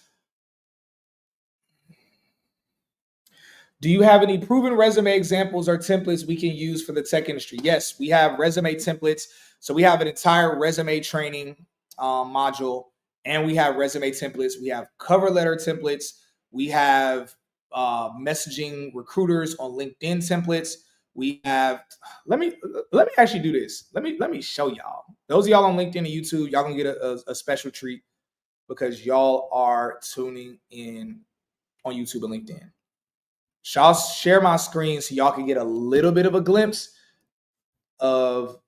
Do you have any proven resume examples or templates we can use for the tech industry? Yes, we have resume templates. So we have an entire resume training module, and we have resume templates. We have cover letter templates. We have messaging recruiters on LinkedIn templates. We have. Let me actually do this. Let me show y'all. Those of y'all on LinkedIn and YouTube, y'all gonna get a special treat because y'all are tuning in on YouTube and LinkedIn. So I'll share my screen so y'all can get a little bit of a glimpse of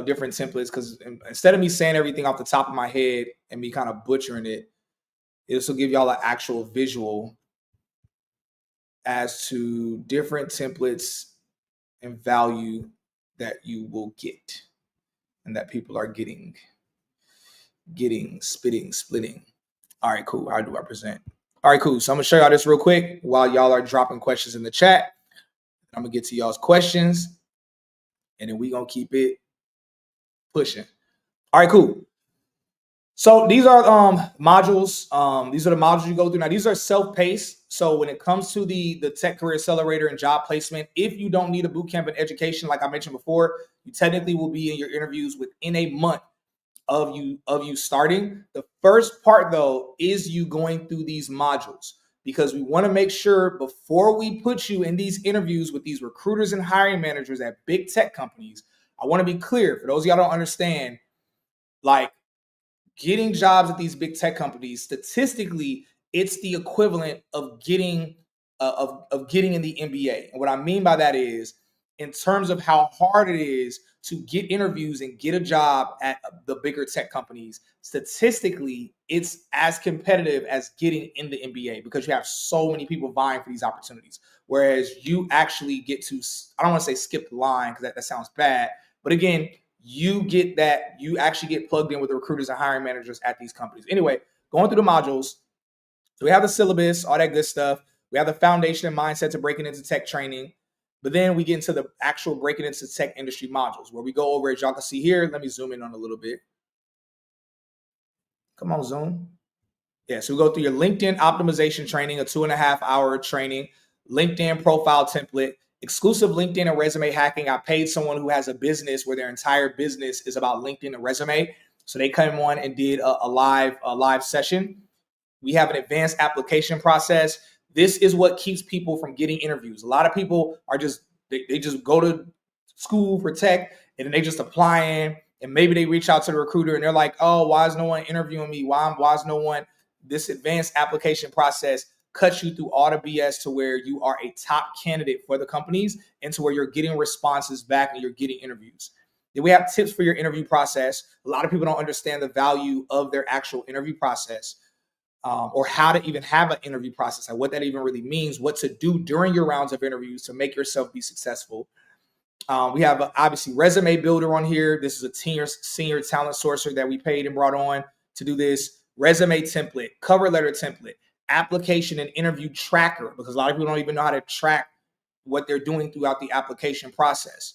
different templates, because instead of me saying everything off the top of my head and me kind of butchering it, this will give y'all an actual visual as to different templates and value that you will get and that people are getting, splitting. All right, cool. How do I present? All right, cool. So I'm gonna show y'all this real quick while y'all are dropping questions in the chat. I'm gonna get to y'all's questions, and then we gonna keep it pushing. All right, cool. So these are modules. These are the modules you go through. Now, these are self-paced. So when it comes to the Tech Career Accelerator and job placement, if you don't need a boot camp in education, like I mentioned before, you technically will be in your interviews within a month of you starting. The first part, though, is you going through these modules, because we want to make sure before we put you in these interviews with these recruiters and hiring managers at big tech companies. I want to be clear for those of y'all don't understand, like, getting jobs at these big tech companies, statistically, it's the equivalent of getting getting in the NBA. And what I mean by that is, in terms of how hard it is to get interviews and get a job at the bigger tech companies, statistically, it's as competitive as getting in the NBA, because you have so many people vying for these opportunities. Whereas you actually get to, I don't want to say skip the line because that sounds bad, but again, you actually get plugged in with the recruiters and hiring managers at these companies. Anyway, going through the modules. So we have the syllabus, all that good stuff. We have the foundation and mindset to breaking into tech training. But then we get into the actual breaking into tech industry modules, where we go over, as y'all can see here. Let me zoom in on a little bit. Come on, Zoom. Yeah, so we go through your LinkedIn optimization training, a 2.5-hour training, LinkedIn profile template, exclusive LinkedIn and resume hacking. I paid someone who has a business where their entire business is about LinkedIn and resume. So they came on and did a live session. We have an advanced application process. This is what keeps people from getting interviews. A lot of people are they just go to school for tech and then they just applying, and maybe they reach out to the recruiter and they're like, oh, why is no one interviewing me? Why is no one? This advanced application process cuts you through all the BS to where you are a top candidate for the companies, and to where you're getting responses back and you're getting interviews. Then we have tips for your interview process. A lot of people don't understand the value of their actual interview process, or how to even have an interview process, and what that even really means, what to do during your rounds of interviews to make yourself be successful. We have obviously resume builder on here. This is a senior talent sourcer that we paid and brought on to do this. Resume template, cover letter template, application and interview tracker, because a lot of people don't even know how to track what they're doing throughout the application process.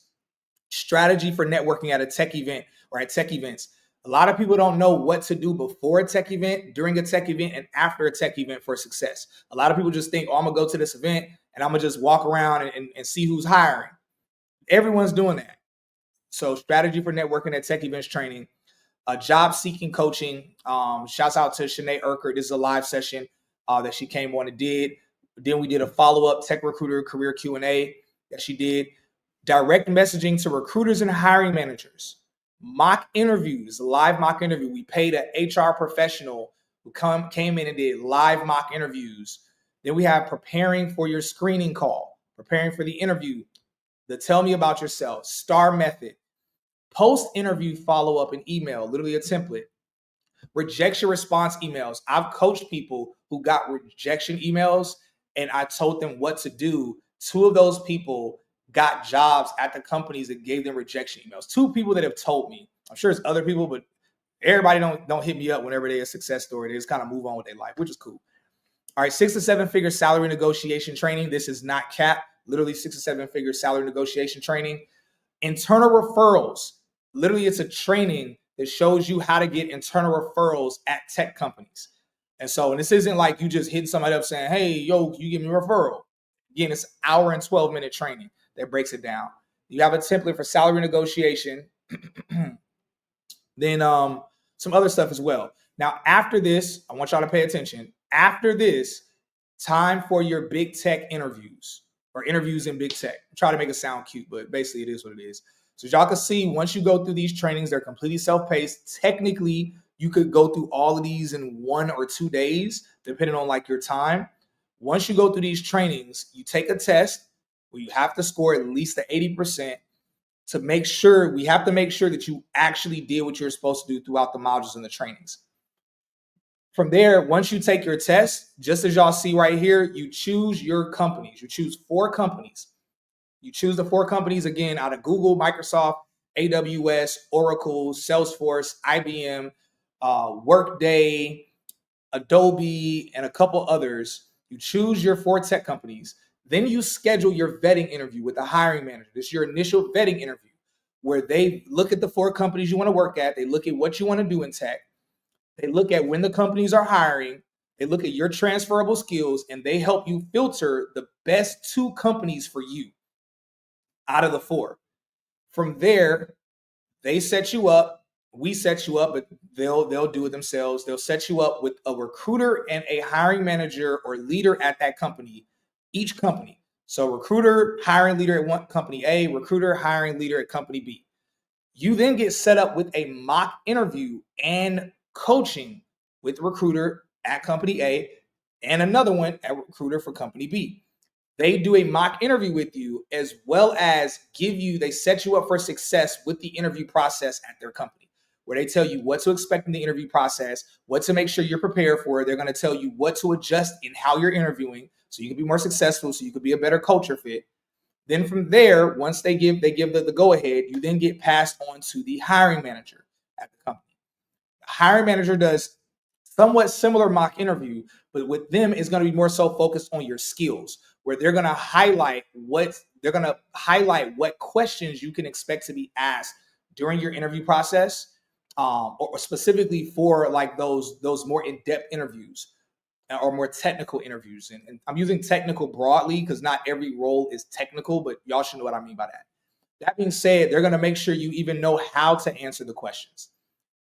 Strategy for networking at a tech event or at tech events. A lot of people don't know what to do before a tech event, during a tech event, and after a tech event for success. A lot of people just think, oh, I'm going to go to this event and I'm going to just walk around and see who's hiring. Everyone's doing that. So strategy for networking at tech events training, job seeking coaching. Shouts out to Shanae Urquhart. This is a live session that she came on and did. Then we did a follow-up tech recruiter career Q&A that she did. Direct messaging to recruiters and hiring managers. Mock interviews, live mock interview. We paid an HR professional who came in and did live mock interviews Then we have preparing for your screening call, preparing for the interview, the tell me about yourself, STAR method, post-interview follow-up and email, literally a template, rejection response emails. I've coached people who got rejection emails and I told them what to do. Two of those people got jobs at the companies that gave them rejection emails. Two people that have told me. I'm sure it's other people, but everybody don't hit me up whenever they're a success story. They just kind of move on with their life, which is cool. All right, 6 to 7 figure salary negotiation training. This is not cap. Literally 6 to 7 figure salary negotiation training. Internal referrals. Literally, it's a training that shows you how to get internal referrals at tech companies. And this isn't like you just hitting somebody up saying, hey, yo, can you give me a referral? Again, it's an hour and 12-minute training that breaks it down. You have a template for salary negotiation. Then some other stuff as well. Now, after this, I want y'all to pay attention. After this, time for your big tech interviews or interviews in big tech. I try to make it sound cute, but basically it is what it is. So y'all can see once you go through these trainings, they're completely self-paced. Technically, you could go through all of these in 1 or 2 days, depending on like your time. Once you go through these trainings, you take a test where you have to score at least the 80% to make sure, we have to make sure that you actually did what you're supposed to do throughout the modules and the trainings. From there, once you take your test, just as y'all see right here, you choose your companies. You choose 4 companies. You choose the 4 companies, again, out of Google, Microsoft, AWS, Oracle, Salesforce, IBM, Workday, Adobe, and a couple others. You choose your 4 tech companies. Then you schedule your vetting interview with the hiring manager. This is your initial vetting interview where they look at the 4 companies you want to work at. They look at what you want to do in tech. They look at when the companies are hiring. They look at your transferable skills, and they help you filter the best 2 companies for you out of the 4. From there, they set you up. We set you up, but they'll do it themselves. They'll set you up with a recruiter and a hiring manager or leader at that company, each company. So recruiter, hiring leader at one company A, recruiter, hiring leader at company B. You then get set up with a mock interview and coaching with recruiter at company A and another one at recruiter for company B. They do a mock interview with you as well as they set you up for success with the interview process at their company, where they tell you what to expect in the interview process, what to make sure you're prepared for. They're going to tell you what to adjust in how you're interviewing so you can be more successful, so you could be a better culture fit. Then from there, once they give the go-ahead, you then get passed on to the hiring manager at the company. The hiring manager does somewhat similar mock interview, but with them, it's going to be more so focused on your skills, where they're going to highlight what questions you can expect to be asked during your interview process, or specifically for like those more in-depth interviews or more technical interviews. And I'm using technical broadly because not every role is technical, but y'all should know what I mean by that. That being said, they're going to make sure you even know how to answer the questions.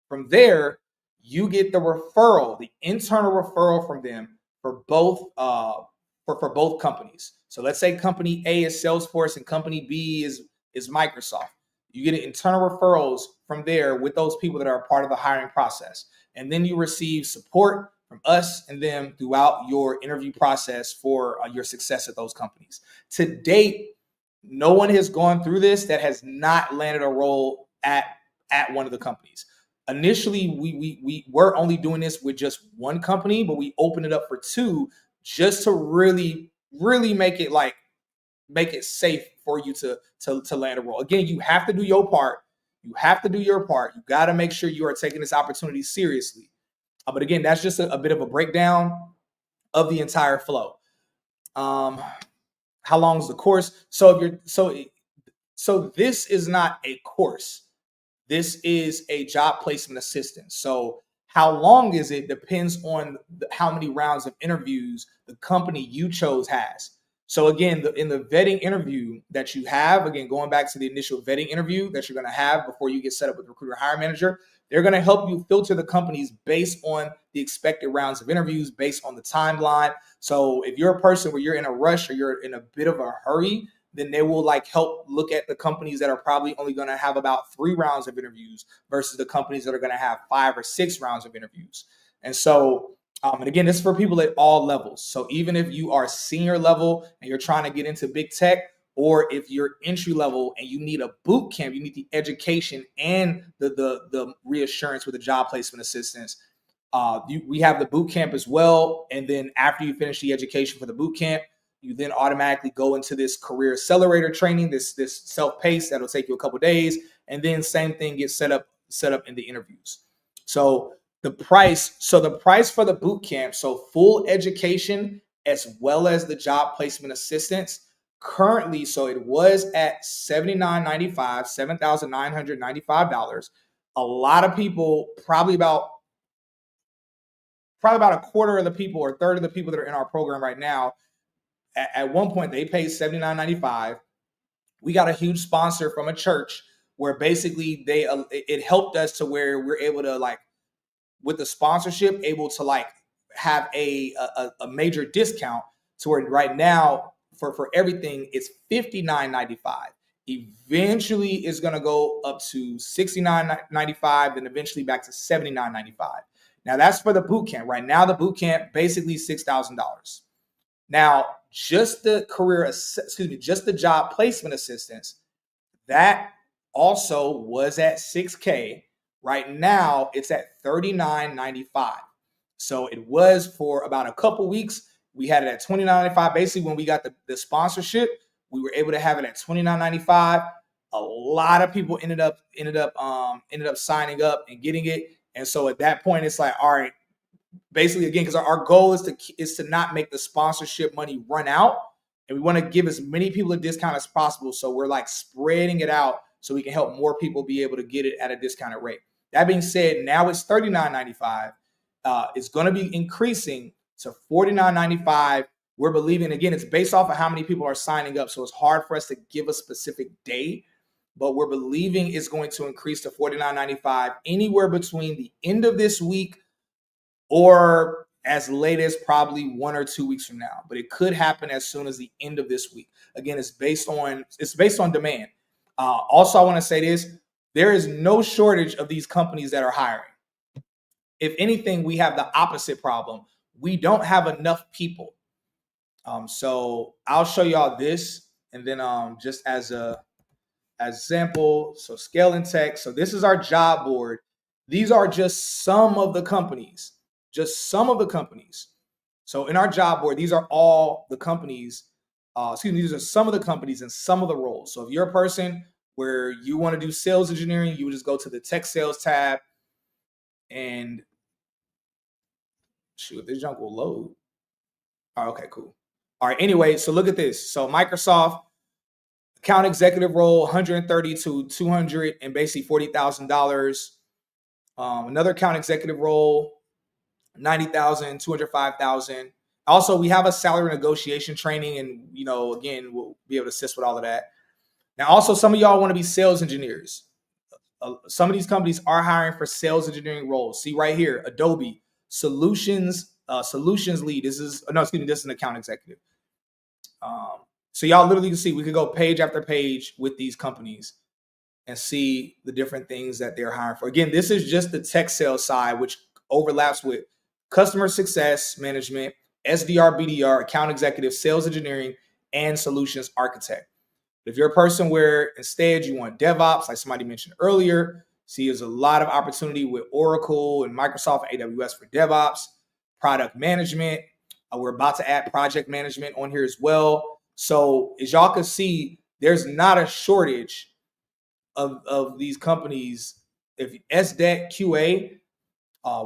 From there, you get the referral, the internal referral from them for both for both companies. So let's say company A is Salesforce and company B is Microsoft. You get internal referrals from there with those people that are a part of the hiring process. And then you receive support from us and them throughout your interview process for your success at those companies. To date, no one has gone through this that has not landed a role at one of the companies. Initially, we were only doing this with just one company, but we opened it up for 2 just to really make it safe for you to land a role. Again, you have to do your part. You have to do your part. You got to make sure you are taking this opportunity seriously. But again, that's just a bit of a breakdown of the entire flow. How long is the course? So this is not a course. This is a job placement assistance. So how long is it depends on how many rounds of interviews the company you chose has. So again, in the vetting interview that you have, again, going back to the initial vetting interview that you're going to have before you get set up with the recruiter hiring manager, they're going to help you filter the companies based on the expected rounds of interviews, based on the timeline. So if you're a person where you're in a rush or you're in a bit of a hurry, then they will help look at the companies that are probably only going to have about 3 rounds of interviews versus the companies that are going to have 5 or 6 rounds of interviews. And so And again, this is for people at all levels. So even if you are senior level and you're trying to get into big tech, or if you're entry level and you need a boot camp, you need the education and the reassurance with the job placement assistance. We have the boot camp as well. And then after you finish the education for the boot camp, you then automatically go into this career accelerator training, this self-paced that'll take you a couple of days. And then same thing gets set up in the interviews. So the price for the boot camp, so full education as well as the job placement assistance, currently, so it was at $79.95, $7,995. A lot of people, probably about a quarter of the people or a third of the people that are in our program right now, at one point they paid $79.95. We got a huge sponsor from a church where basically it helped us to where we're able to, like, with the sponsorship, able to like have a major discount to where right now for everything it's $59.95. Eventually it's going to go up to $69.95, then eventually back to $79.95. Now that's for the boot camp. Right now the boot camp basically $6,000. Now just the job placement assistance, that also was at $6K. Right now, it's at $39.95. So it was for about a couple weeks. We had it at $29.95. Basically, when we got the sponsorship, we were able to have it at $29.95. A lot of people ended up signing up and getting it. And so at that point, it's like, all right, basically, again, because our goal is to not make the sponsorship money run out, and we want to give as many people a discount as possible. So we're like spreading it out so we can help more people be able to get it at a discounted rate. That being said, now it's $39.95. It's going to be increasing to $49.95. We're believing, again, it's based off of how many people are signing up, so it's hard for us to give a specific day, but we're believing it's going to increase to $49.95 anywhere between the end of this week or as late as probably 1 or 2 weeks from now. But it could happen as soon as the end of this week. Again, it's based on demand. Also, I want to say this: there is no shortage of these companies that are hiring. If anything, we have the opposite problem. We don't have enough people. So I'll show y'all this, and then just as example, so Scale and Tech. So this is our job board. These are just some of the companies. So in our job board, these are all the companies. These are some of the companies and some of the roles. So if you're a person where you want to do sales engineering, you would just go to the tech sales tab and shoot, this junk will load. All right, okay, cool. All right, anyway, so look at this. So Microsoft account executive role, 130 to 200 and basically $40,000. Another account executive role, 90,000, 205,000. Also, we have a salary negotiation training, and again, we'll be able to assist with all of that. Now, also, some of y'all want to be sales engineers. Some of these companies are hiring for sales engineering roles. See right here, Adobe solutions lead. This is an account executive. So y'all literally can see we could go page after page with these companies and see the different things that they're hiring for. Again, this is just the tech sales side, which overlaps with customer success management, SDR, BDR, account executive, sales engineering, and solutions architect. If you're a person where instead you want DevOps, like somebody mentioned earlier, see there's a lot of opportunity with Oracle and Microsoft and AWS for DevOps, product management. We're about to add project management on here as well. So as y'all can see, there's not a shortage of these companies. If SDEC QA,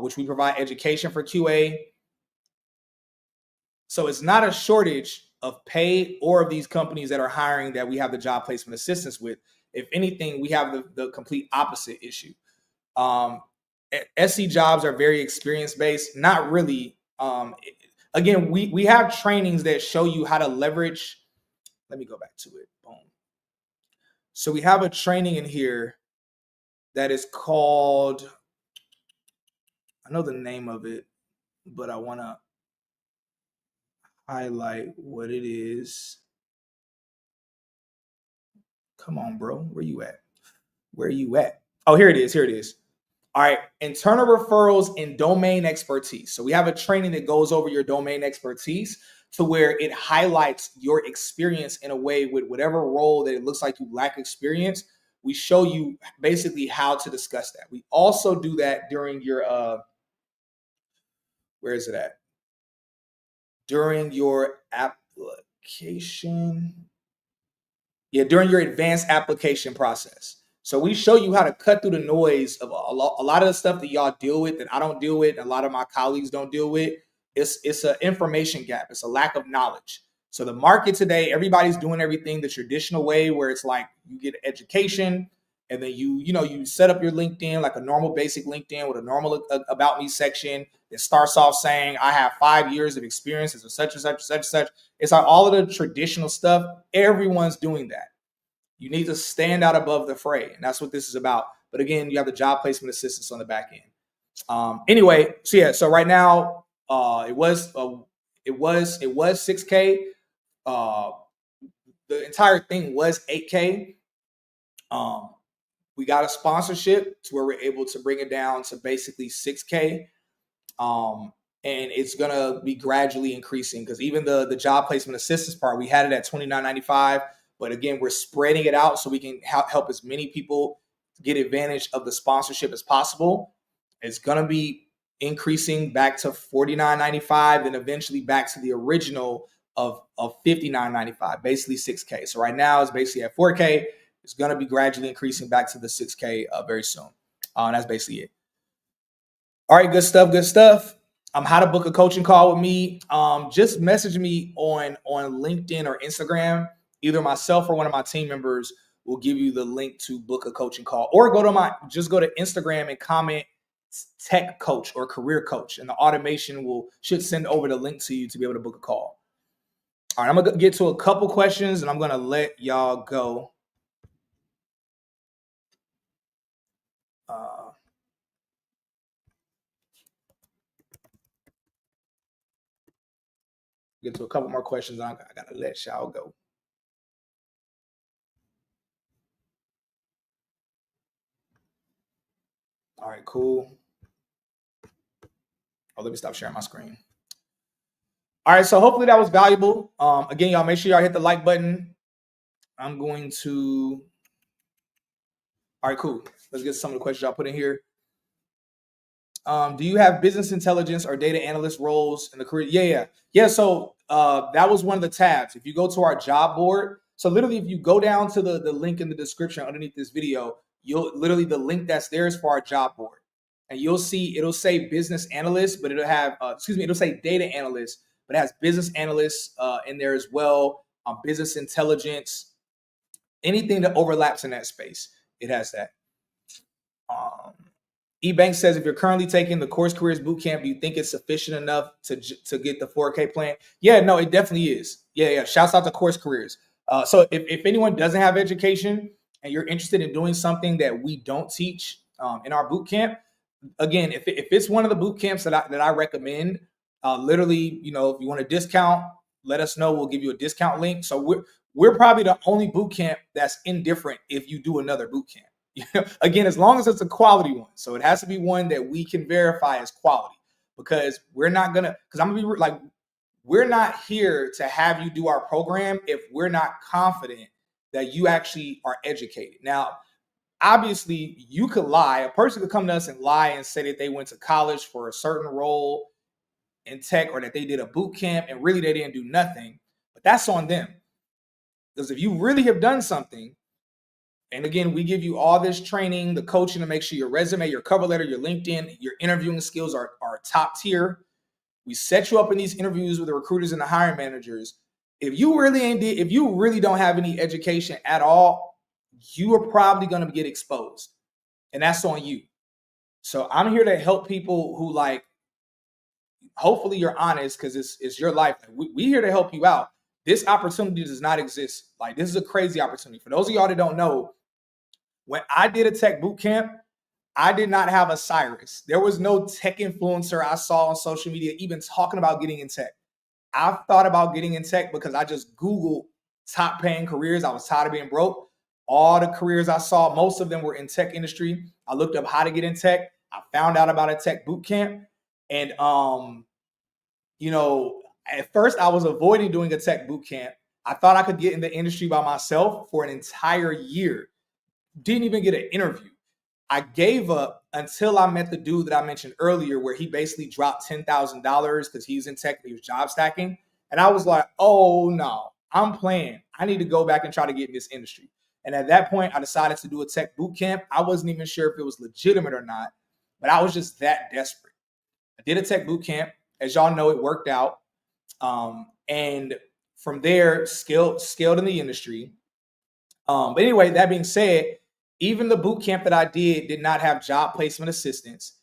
which we provide education for QA. So it's not a shortage of pay or of these companies that are hiring that we have the job placement assistance with. If anything, we have the complete opposite issue. SC jobs are very experience based. Not really. Again, we have trainings that show you how to leverage. Let me go back to it. Boom. So we have a training in here that is called, I know the name of it, but I want to highlight what it is. Come on, bro. Where you at? Oh, here it is. All right, internal referrals and domain expertise. So we have a training that goes over your domain expertise to where it highlights your experience in a way with whatever role that it looks like you lack experience. We show you basically how to discuss that. We also do that during your where is it at? During your application. Yeah, during your advanced application process. So we show you how to cut through the noise of a lot of the stuff that y'all deal with that I don't deal with, and a lot of my colleagues don't deal with. It's an information gap. It's a lack of knowledge. So the market today, everybody's doing everything the traditional way, where it's like you get education, and then you set up your LinkedIn like a normal basic LinkedIn with a normal about me section that starts off saying I have 5 years of experience as a such and such and such and such. It's like all of the traditional stuff. Everyone's doing that. You need to stand out above the fray, and that's what this is about. But again, you have the job placement assistance on the back end. Anyway, so right now, it was 6K. The entire thing was 8K. We got a sponsorship to where we're able to bring it down to basically 6K. And it's gonna be gradually increasing because even the job placement assistance part, we had it at $29.95, but again, we're spreading it out so we can help as many people get advantage of the sponsorship as possible. It's gonna be increasing back to $49.95, then eventually back to the original of $59.95, basically 6K. So right now it's basically at 4K. It's gonna be gradually increasing back to the 6K very soon. And that's basically it. All right, good stuff, good stuff. How to book a coaching call with me. Just message me on LinkedIn or Instagram. Either myself or one of my team members will give you the link to book a coaching call, or go to Instagram and comment tech coach or career coach, and the automation should send over the link to you to be able to book a call. All right, I'm gonna get to a couple questions and I'm gonna let y'all go. Get to a couple more questions. I gotta let y'all go. All right, cool. Oh, let me stop sharing my screen. All right, so hopefully that was valuable. Again, y'all make sure y'all hit the like button. I'm going to. All right, cool. Let's get some of the questions y'all put in here. Do you have business intelligence or data analyst roles in the career? Yeah. So that was one of the tabs. If you go to our job board, so literally if you go down to the link in the description underneath this video, the link that's there is for our job board. And you'll see it'll say business analyst, but it'll have it'll say data analyst, but it has business analysts in there as well. Business intelligence, anything that overlaps in that space, it has that. eBank says, if you're currently taking the Course Careers Bootcamp, do you think it's sufficient enough to get the 4K plan? Yeah, no, it definitely is. Yeah. Shouts out to Course Careers. So if anyone doesn't have education and you're interested in doing something that we don't teach in our bootcamp, again, if it's one of the bootcamps that I recommend, literally, if you want a discount, let us know. We'll give you a discount link. So we're probably the only bootcamp that's indifferent if you do another bootcamp. Again, as long as it's a quality one. So it has to be one that we can verify as quality, because we're not we're not here to have you do our program if we're not confident that you actually are educated. Now, obviously, you could lie. A person could come to us and lie and say that they went to college for a certain role in tech, or that they did a boot camp and really they didn't do nothing. But that's on them. Because if you really have done something, and again, we give you all this training, the coaching to make sure your resume, your cover letter, your LinkedIn, your interviewing skills are top tier. We set you up in these interviews with the recruiters and the hiring managers. If you really don't have any education at all, you are probably going to get exposed, and that's on you. So I'm here to help people who, hopefully you're honest, because it's your life. We here to help you out. This opportunity does not exist. This is a crazy opportunity. For those of y'all that don't know, when I did a tech boot camp, I did not have a Cyrus. There was no tech influencer I saw on social media even talking about getting in tech. I've thought about getting in tech because I just Googled top paying careers. I was tired of being broke. All the careers I saw, most of them were in tech industry. I looked up how to get in tech. I found out about a tech boot camp, and you know, at first I was avoiding doing a tech boot camp. I thought I could get in the industry by myself for an entire year. Didn't even get an interview. I gave up until I met the dude that I mentioned earlier, where he basically dropped $10,000 because he was in tech and he was job stacking. And I was like, oh no, I'm playing. I need to go back and try to get in this industry. And at that point, I decided to do a tech boot camp. I wasn't even sure if it was legitimate or not, but I was just that desperate. I did a tech boot camp. As y'all know, it worked out. And from there, scaled in the industry. But anyway, that being said, even the boot camp that I did not have job placement assistance.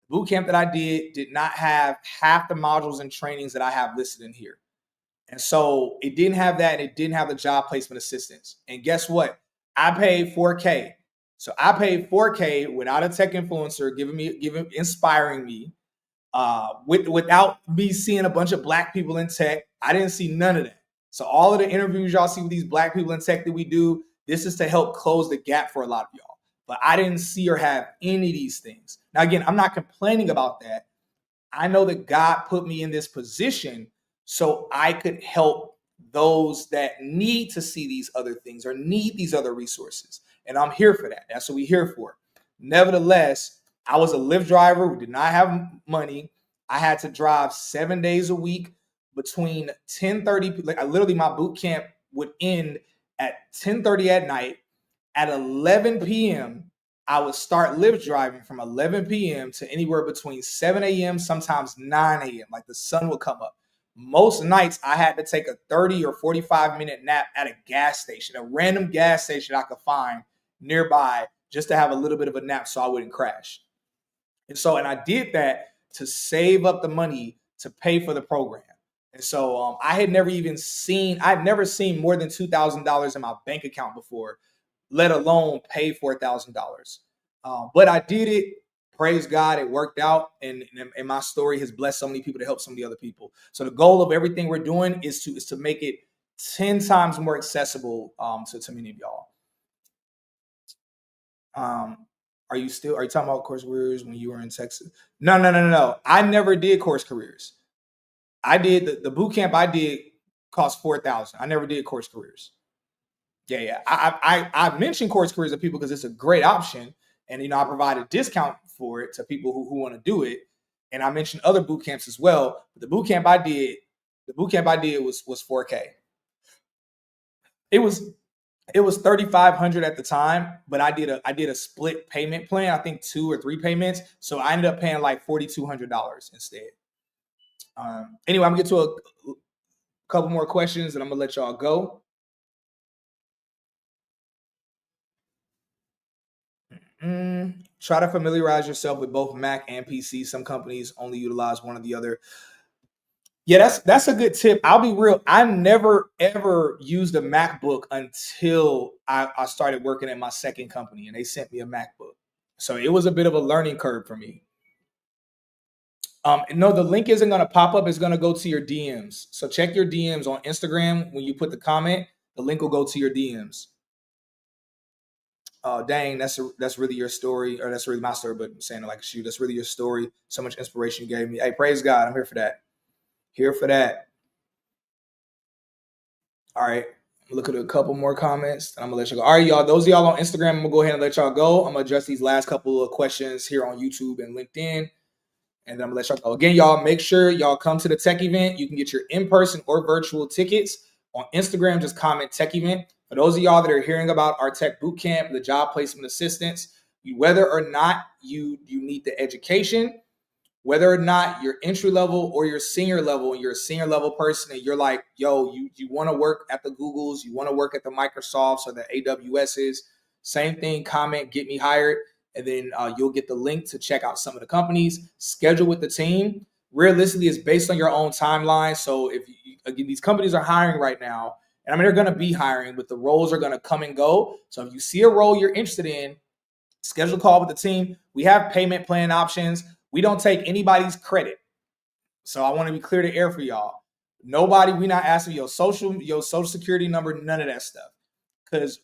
The boot camp that I did not have half the modules and trainings that I have listed in here. And so it didn't have that, and it didn't have the job placement assistance. And guess what? I paid $4K. So I paid $4K without a tech influencer inspiring me, without me seeing a bunch of black people in tech. I didn't see none of that. So all of the interviews y'all see with these black people in tech that we do, this is to help close the gap for a lot of y'all. But I didn't see or have any of these things. Now, again, I'm not complaining about that. I know that God put me in this position so I could help those that need to see these other things or need these other resources. And I'm here for that. That's what we're here for. Nevertheless, I was a Lyft driver who did not have money. I had to drive 7 days a week between 10:30. Like, literally, my boot camp would end at 10:30 at night. At 11 p.m., I would start Lyft driving from 11 p.m. to anywhere between 7 a.m., sometimes 9 a.m. Like, the sun would come up. Most nights, I had to take a 30 or 45-minute nap at a gas station, a random gas station I could find nearby, just to have a little bit of a nap so I wouldn't crash. And I did that to save up the money to pay for the program. And so I'd never seen more than $2,000 in my bank account before, let alone pay $4,000. But I did it. Praise God, it worked out. And my story has blessed so many people to help so many other people. So the goal of everything we're doing is to make it 10 times more accessible to many of y'all. Are you talking about course careers when you were in Texas? No. I never did course careers. I did the boot camp I did cost $4,000. I never did course careers. Yeah. I mentioned course careers to people because it's a great option, and I provide a discount for it to people who want to do it. And I mentioned other boot camps as well. But the boot camp I did was $4K. It was $3,500 at the time, but I did a split payment plan. I think 2 or 3 payments, so I ended up paying like $4,200 instead. Anyway, I'm gonna get to a couple more questions, and I'm gonna let y'all go. Try to familiarize yourself with both Mac and PC. Some companies only utilize one or the other. Yeah, that's a good tip. I'll be real. I never ever used a MacBook until I started working at my second company, and they sent me a MacBook. So it was a bit of a learning curve for me. No, the link isn't going to pop up. It's going to go to your DMs. So check your DMs on Instagram. When you put the comment, the link will go to your DMs. Dang, that's really your story, or that's really my story, but I'm saying it like a shoot. That's really your story. So much inspiration you gave me. Hey, praise God. I'm here for that. Here for that. All right. Look at a couple more comments, and I'm gonna let you go. All right, y'all. Those of y'all on Instagram, I'm gonna go ahead and let y'all go. I'm gonna address these last couple of questions here on YouTube and LinkedIn, and then I'm gonna let y'all go. Again, y'all, make sure y'all come to the tech event. You can get your in-person or virtual tickets on Instagram. Just comment tech event. For those of y'all that are hearing about our tech boot camp, the job placement assistance, whether or not you need the education, whether or not you're entry level or you're senior level, and you're a senior level person, and you're like, yo, you want to work at the Googles, you want to work at the Microsofts or the AWSs, same thing, comment, get me hired. And then you'll get the link to check out some of the companies, schedule with the team. Realistically, it's based on your own timeline. So again, these companies are hiring right now, and I mean, they're going to be hiring, but the roles are going to come and go. So if you see a role you're interested in, schedule a call with the team. We have payment plan options. We don't take anybody's credit. So I want to be clear to air for y'all. We're not asking your social security number, none of that stuff. Because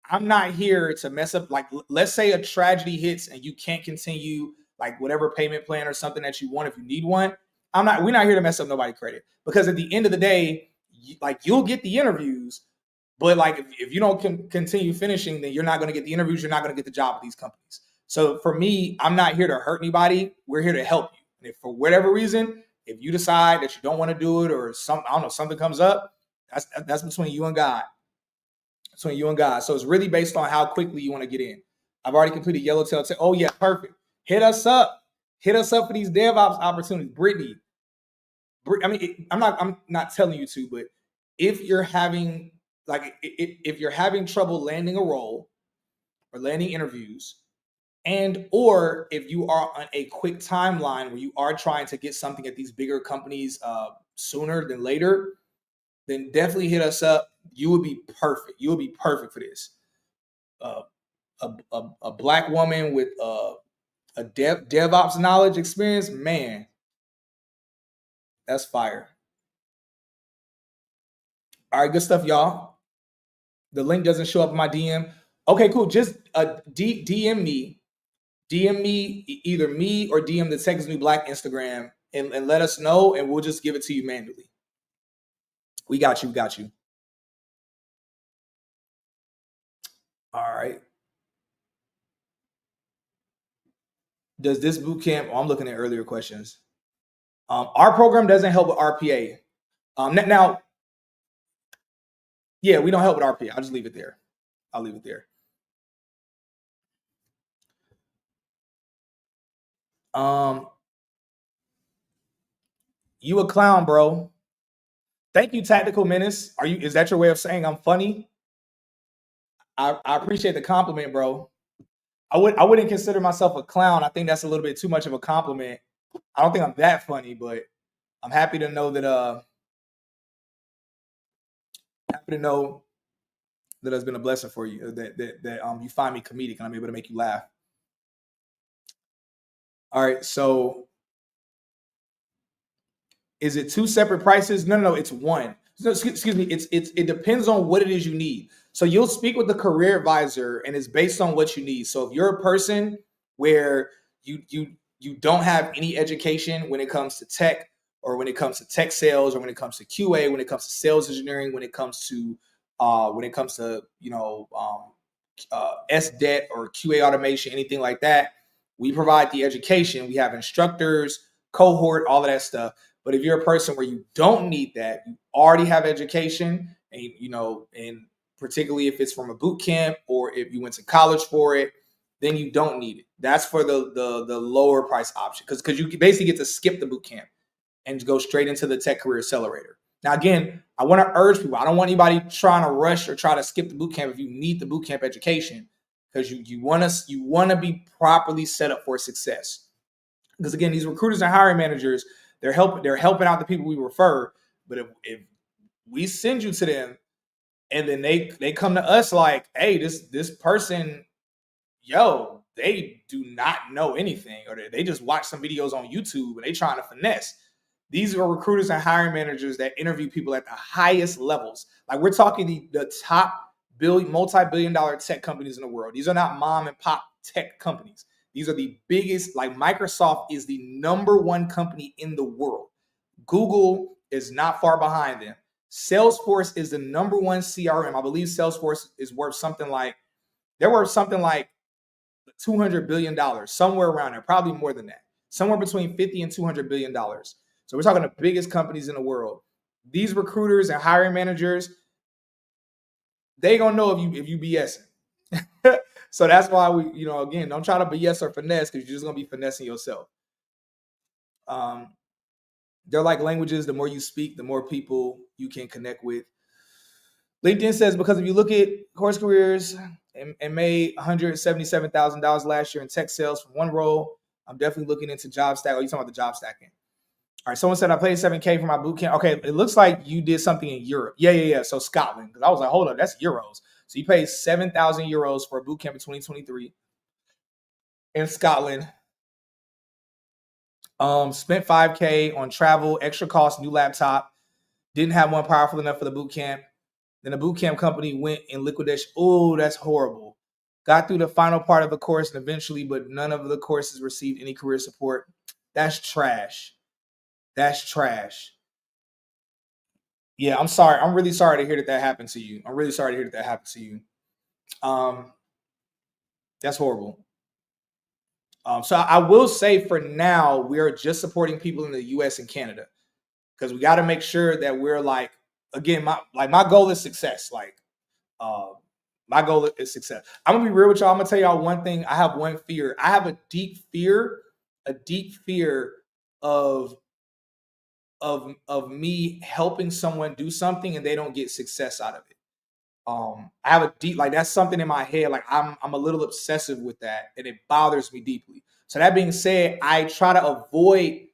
I'm not here to mess up. Like, let's say a tragedy hits and you can't continue like whatever payment plan or something that you want if you need one. We're not here to mess up nobody's credit, because at the end of the day, like you'll get the interviews, but like if you don't continue finishing, then you're not going to get the interviews. You're not going to get the job with these companies. So for me, I'm not here to hurt anybody. We're here to help you. And if for whatever reason, if you decide that you don't want to do it, or something comes up, that's between you and God. Between you and God. So it's really based on how quickly you want to get in. I've already completed Yellowtail. Oh yeah, perfect. Hit us up. Hit us up for these DevOps opportunities, Brittany. I mean, I'm not telling you to, but if you're having trouble landing a role or landing interviews, and or if you are on a quick timeline where you are trying to get something at these bigger companies sooner than later, then definitely hit us up. You would be perfect. You would be perfect for this. A black woman with a DevOps knowledge experience, man, that's fire. All right, good stuff, y'all. The link doesn't show up in my DM. Okay, cool. Just DM me. DM me, either me or DM the Texas New Black Instagram, and let us know, and we'll just give it to you manually. We got you. Got you. All right. Does this boot camp? I'm looking at earlier questions. Our program doesn't help with RPA. Now, yeah, we don't help with RPA. I'll just leave it there. I'll leave it there. You a clown, bro. Thank you, Tactical Menace. Is that your way of saying I'm funny? I appreciate the compliment, bro. I wouldn't consider myself a clown. I think that's a little bit too much of a compliment. I don't think I'm that funny, but I'm happy to know that it's been a blessing for you, that you find me comedic and I'm able to make you laugh. All right, so is it two separate prices? No, it's one. So, excuse me. It depends on what it is you need. So you'll speak with the career advisor, and it's based on what you need. So if you're a person where you don't have any education when it comes to tech, or when it comes to tech sales, or when it comes to QA, when it comes to sales engineering, when it comes to SDET or QA automation, anything like that, we provide the education. We have instructors, cohort, all of that stuff. But if you're a person where you don't need that, you already have education, and particularly if it's from a boot camp or if you went to college for it, then you don't need it. That's for the lower price option, because you basically get to skip the boot camp and go straight into the Tech Career Accelerator. Now, again, I want to urge people. I don't want anybody trying to rush or try to skip the boot camp if you need the boot camp education, because you want to be properly set up for success. Because again, these recruiters and hiring managers, they're helping out the people we refer. But if we send you to them and then they come to us like, hey, this person, they do not know anything, or they just watch some videos on YouTube and they trying to finesse. These are recruiters and hiring managers that interview people at the highest levels. Like, we're talking the top multi-billion-dollar tech companies in the world. These are not mom and pop tech companies. These are the biggest. Like, Microsoft is the number one company in the world. Google is not far behind them. Salesforce is the number one CRM. I believe Salesforce is worth something like $200 billion, somewhere around there, probably more than that, somewhere between $50 and $200 billion. So we're talking the biggest companies in the world. These recruiters and hiring managers, they gonna know if you BSing. So that's why we, again, don't try to BS or finesse, because you're just gonna be finessing yourself. They're like languages. The more you speak, the more people you can connect with. LinkedIn says, because if you look at Course Careers and made $177,000 last year in tech sales from one role, I'm definitely looking into job stack. Oh, you talking about the job stacking? All right, someone said I paid $7K for my boot camp. Okay, it looks like you did something in Europe. Yeah. So Scotland, because I was like, hold up, that's euros. So you paid 7,000 euros for a boot camp in 2023 in Scotland. Spent $5K on travel, extra cost, new laptop. Didn't have one powerful enough for the boot camp. Then the boot camp company went in liquidation. Oh, that's horrible. got through the final part of the course and eventually, but none of the courses received any career support. That's trash. That's trash. Yeah, I'm sorry. I'm really sorry to hear that happened to you. I'm really sorry to hear that happened to you. That's horrible. So I will say for now, we're just supporting people in the US and Canada because we got to make sure that we're like, again, my goal is success. Like, my goal is success. I'm gonna be real with y'all. I'm gonna tell y'all one thing. I have one fear. I have a deep fear of me helping someone do something and they don't get success out of it. I have a deep, like, that's something in my head. Like, I'm a little obsessive with that, and it bothers me deeply. So that being said, I try to avoid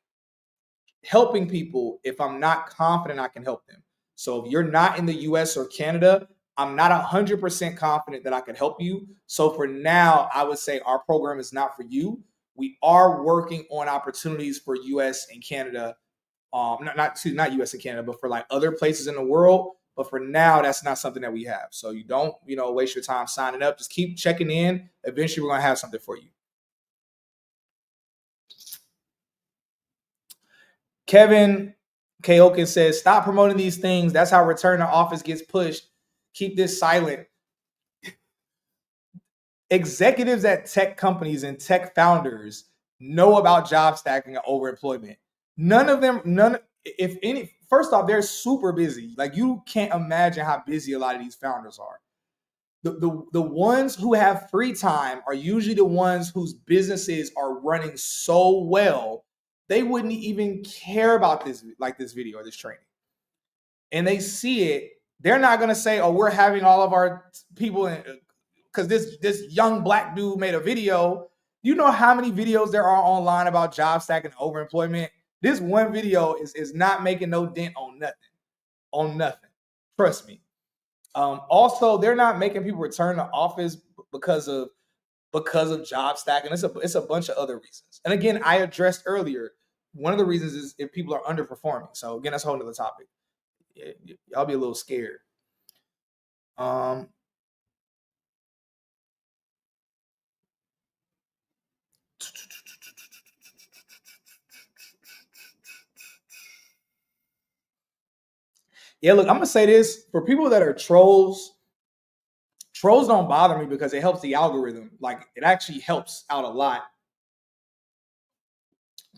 helping people if I'm not confident I can help them. So if you're not in the US or Canada, I'm not 100% confident that I can help you. So for now, I would say our program is not for you. We are working on opportunities for US and Canada. Not US and Canada, but for like other places in the world. But for now, that's not something that we have. So you don't, waste your time signing up. Just keep checking in. Eventually, we're going to have something for you. Kevin Kaokin says, stop promoting these things. That's how return to office gets pushed. Keep this silent. Executives at tech companies and tech founders know about job stacking and overemployment. If any, first off, they're super busy. Like, you can't imagine how busy a lot of these founders are. The ones who have free time are usually the ones whose businesses are running so well, they wouldn't even care about this video or this training. And they see it, they're not going to say, oh, we're having all of our people in, because this young black dude made a video. You know how many videos there are online about job stacking and overemployment? This one video is not making no dent on nothing. Trust me. Also, they're not making people return to office because of job stacking. It's a bunch of other reasons. And again, I addressed earlier, one of the reasons is if people are underperforming. So again, that's a whole nother topic. Y'all be a little scared. Yeah, look, I'm gonna say this for people that are trolls. Trolls don't bother me because it helps the algorithm. Like, it actually helps out a lot.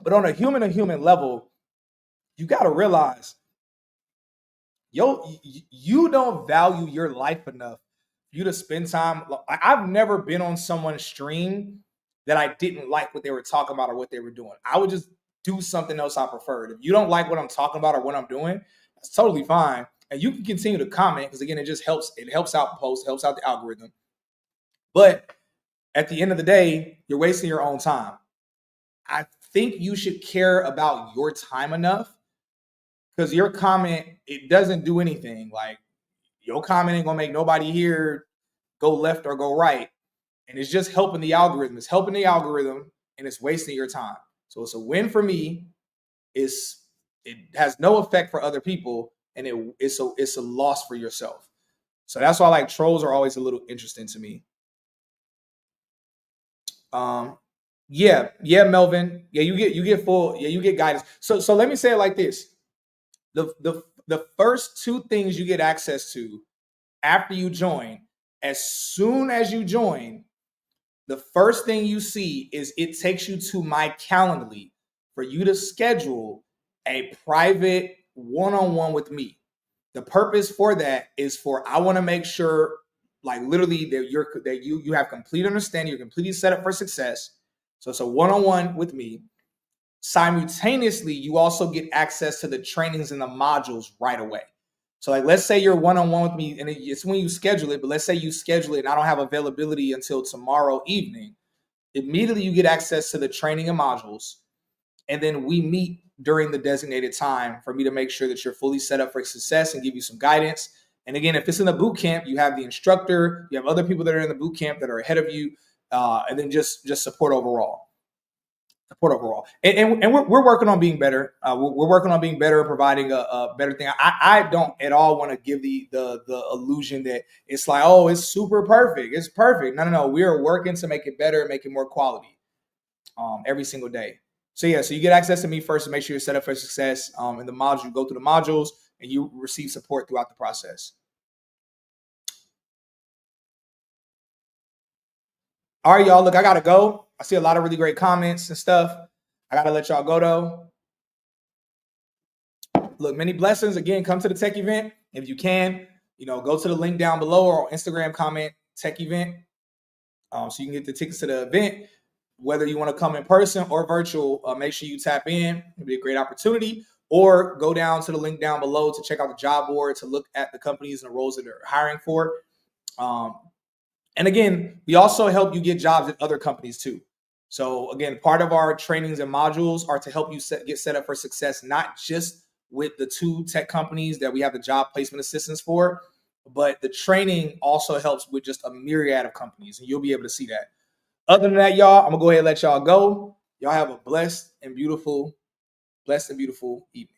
But on a human level, you got to realize, you don't value your life enough for you to spend time. I've never been on someone's stream that I didn't like what they were talking about or what they were doing. I would just do something else I preferred. If you don't like what I'm talking about or what I'm doing, that's totally fine. And you can continue to comment because, again, it just helps. It helps out posts, helps out the algorithm. But at the end of the day, you're wasting your own time. I think you should care about your time enough, because your comment, it doesn't do anything. Like, your comment ain't gonna make nobody here go left or go right. And it's just helping the algorithm. It's helping the algorithm and it's wasting your time. So it's a win for me. It has no effect for other people, and it's a loss for yourself. So that's why, like, trolls are always a little interesting to me. Yeah, Melvin. Yeah, you get full. Yeah, you get guidance. So let me say it like this: the first two things you get access to after you join, as soon as you join, the first thing you see is it takes you to my Calendly for you to schedule a private one-on-one with me. The purpose for that is I want to make sure, like, literally, that you have complete understanding, you're completely set up for success. So it's a one-on-one with me. Simultaneously, you also get access to the trainings and the modules right away. So, like, let's say you're one-on-one with me, and it's when you schedule it, but let's say you schedule it and I don't have availability until tomorrow evening. Immediately, you get access to the training and modules, and then we meet during the designated time for me to make sure that you're fully set up for success and give you some guidance. And again, if it's in the boot camp, you have the instructor, you have other people that are in the boot camp that are ahead of you, and then just support overall. support overall. And we're working on being better. We're working on being better, providing a better thing. I don't at all want to give the illusion that it's like, oh, it's super perfect. It's perfect. No. We are working to make it better, make it more quality every single day. So yeah, so you get access to me first to make sure you're set up for success. In the modules, you go through the modules and you receive support throughout the process. All right, y'all. Look, I gotta go. I see a lot of really great comments and stuff. I gotta let y'all go though. Look, many blessings. Again, come to the tech event if you can. Go to the link down below or on Instagram, comment tech event, so you can get the tickets to the event. Whether you want to come in person or virtual, make sure you tap in. It'll be a great opportunity. Or go down to the link down below to check out the job board, to look at the companies and the roles that they're hiring for. And again, we also help you get jobs at other companies too. So again, part of our trainings and modules are to help you get set up for success, not just with the 2 tech companies that we have the job placement assistance for, but the training also helps with just a myriad of companies, and you'll be able to see that. Other than that, y'all, I'm gonna go ahead and let y'all go. Y'all have a blessed and beautiful evening.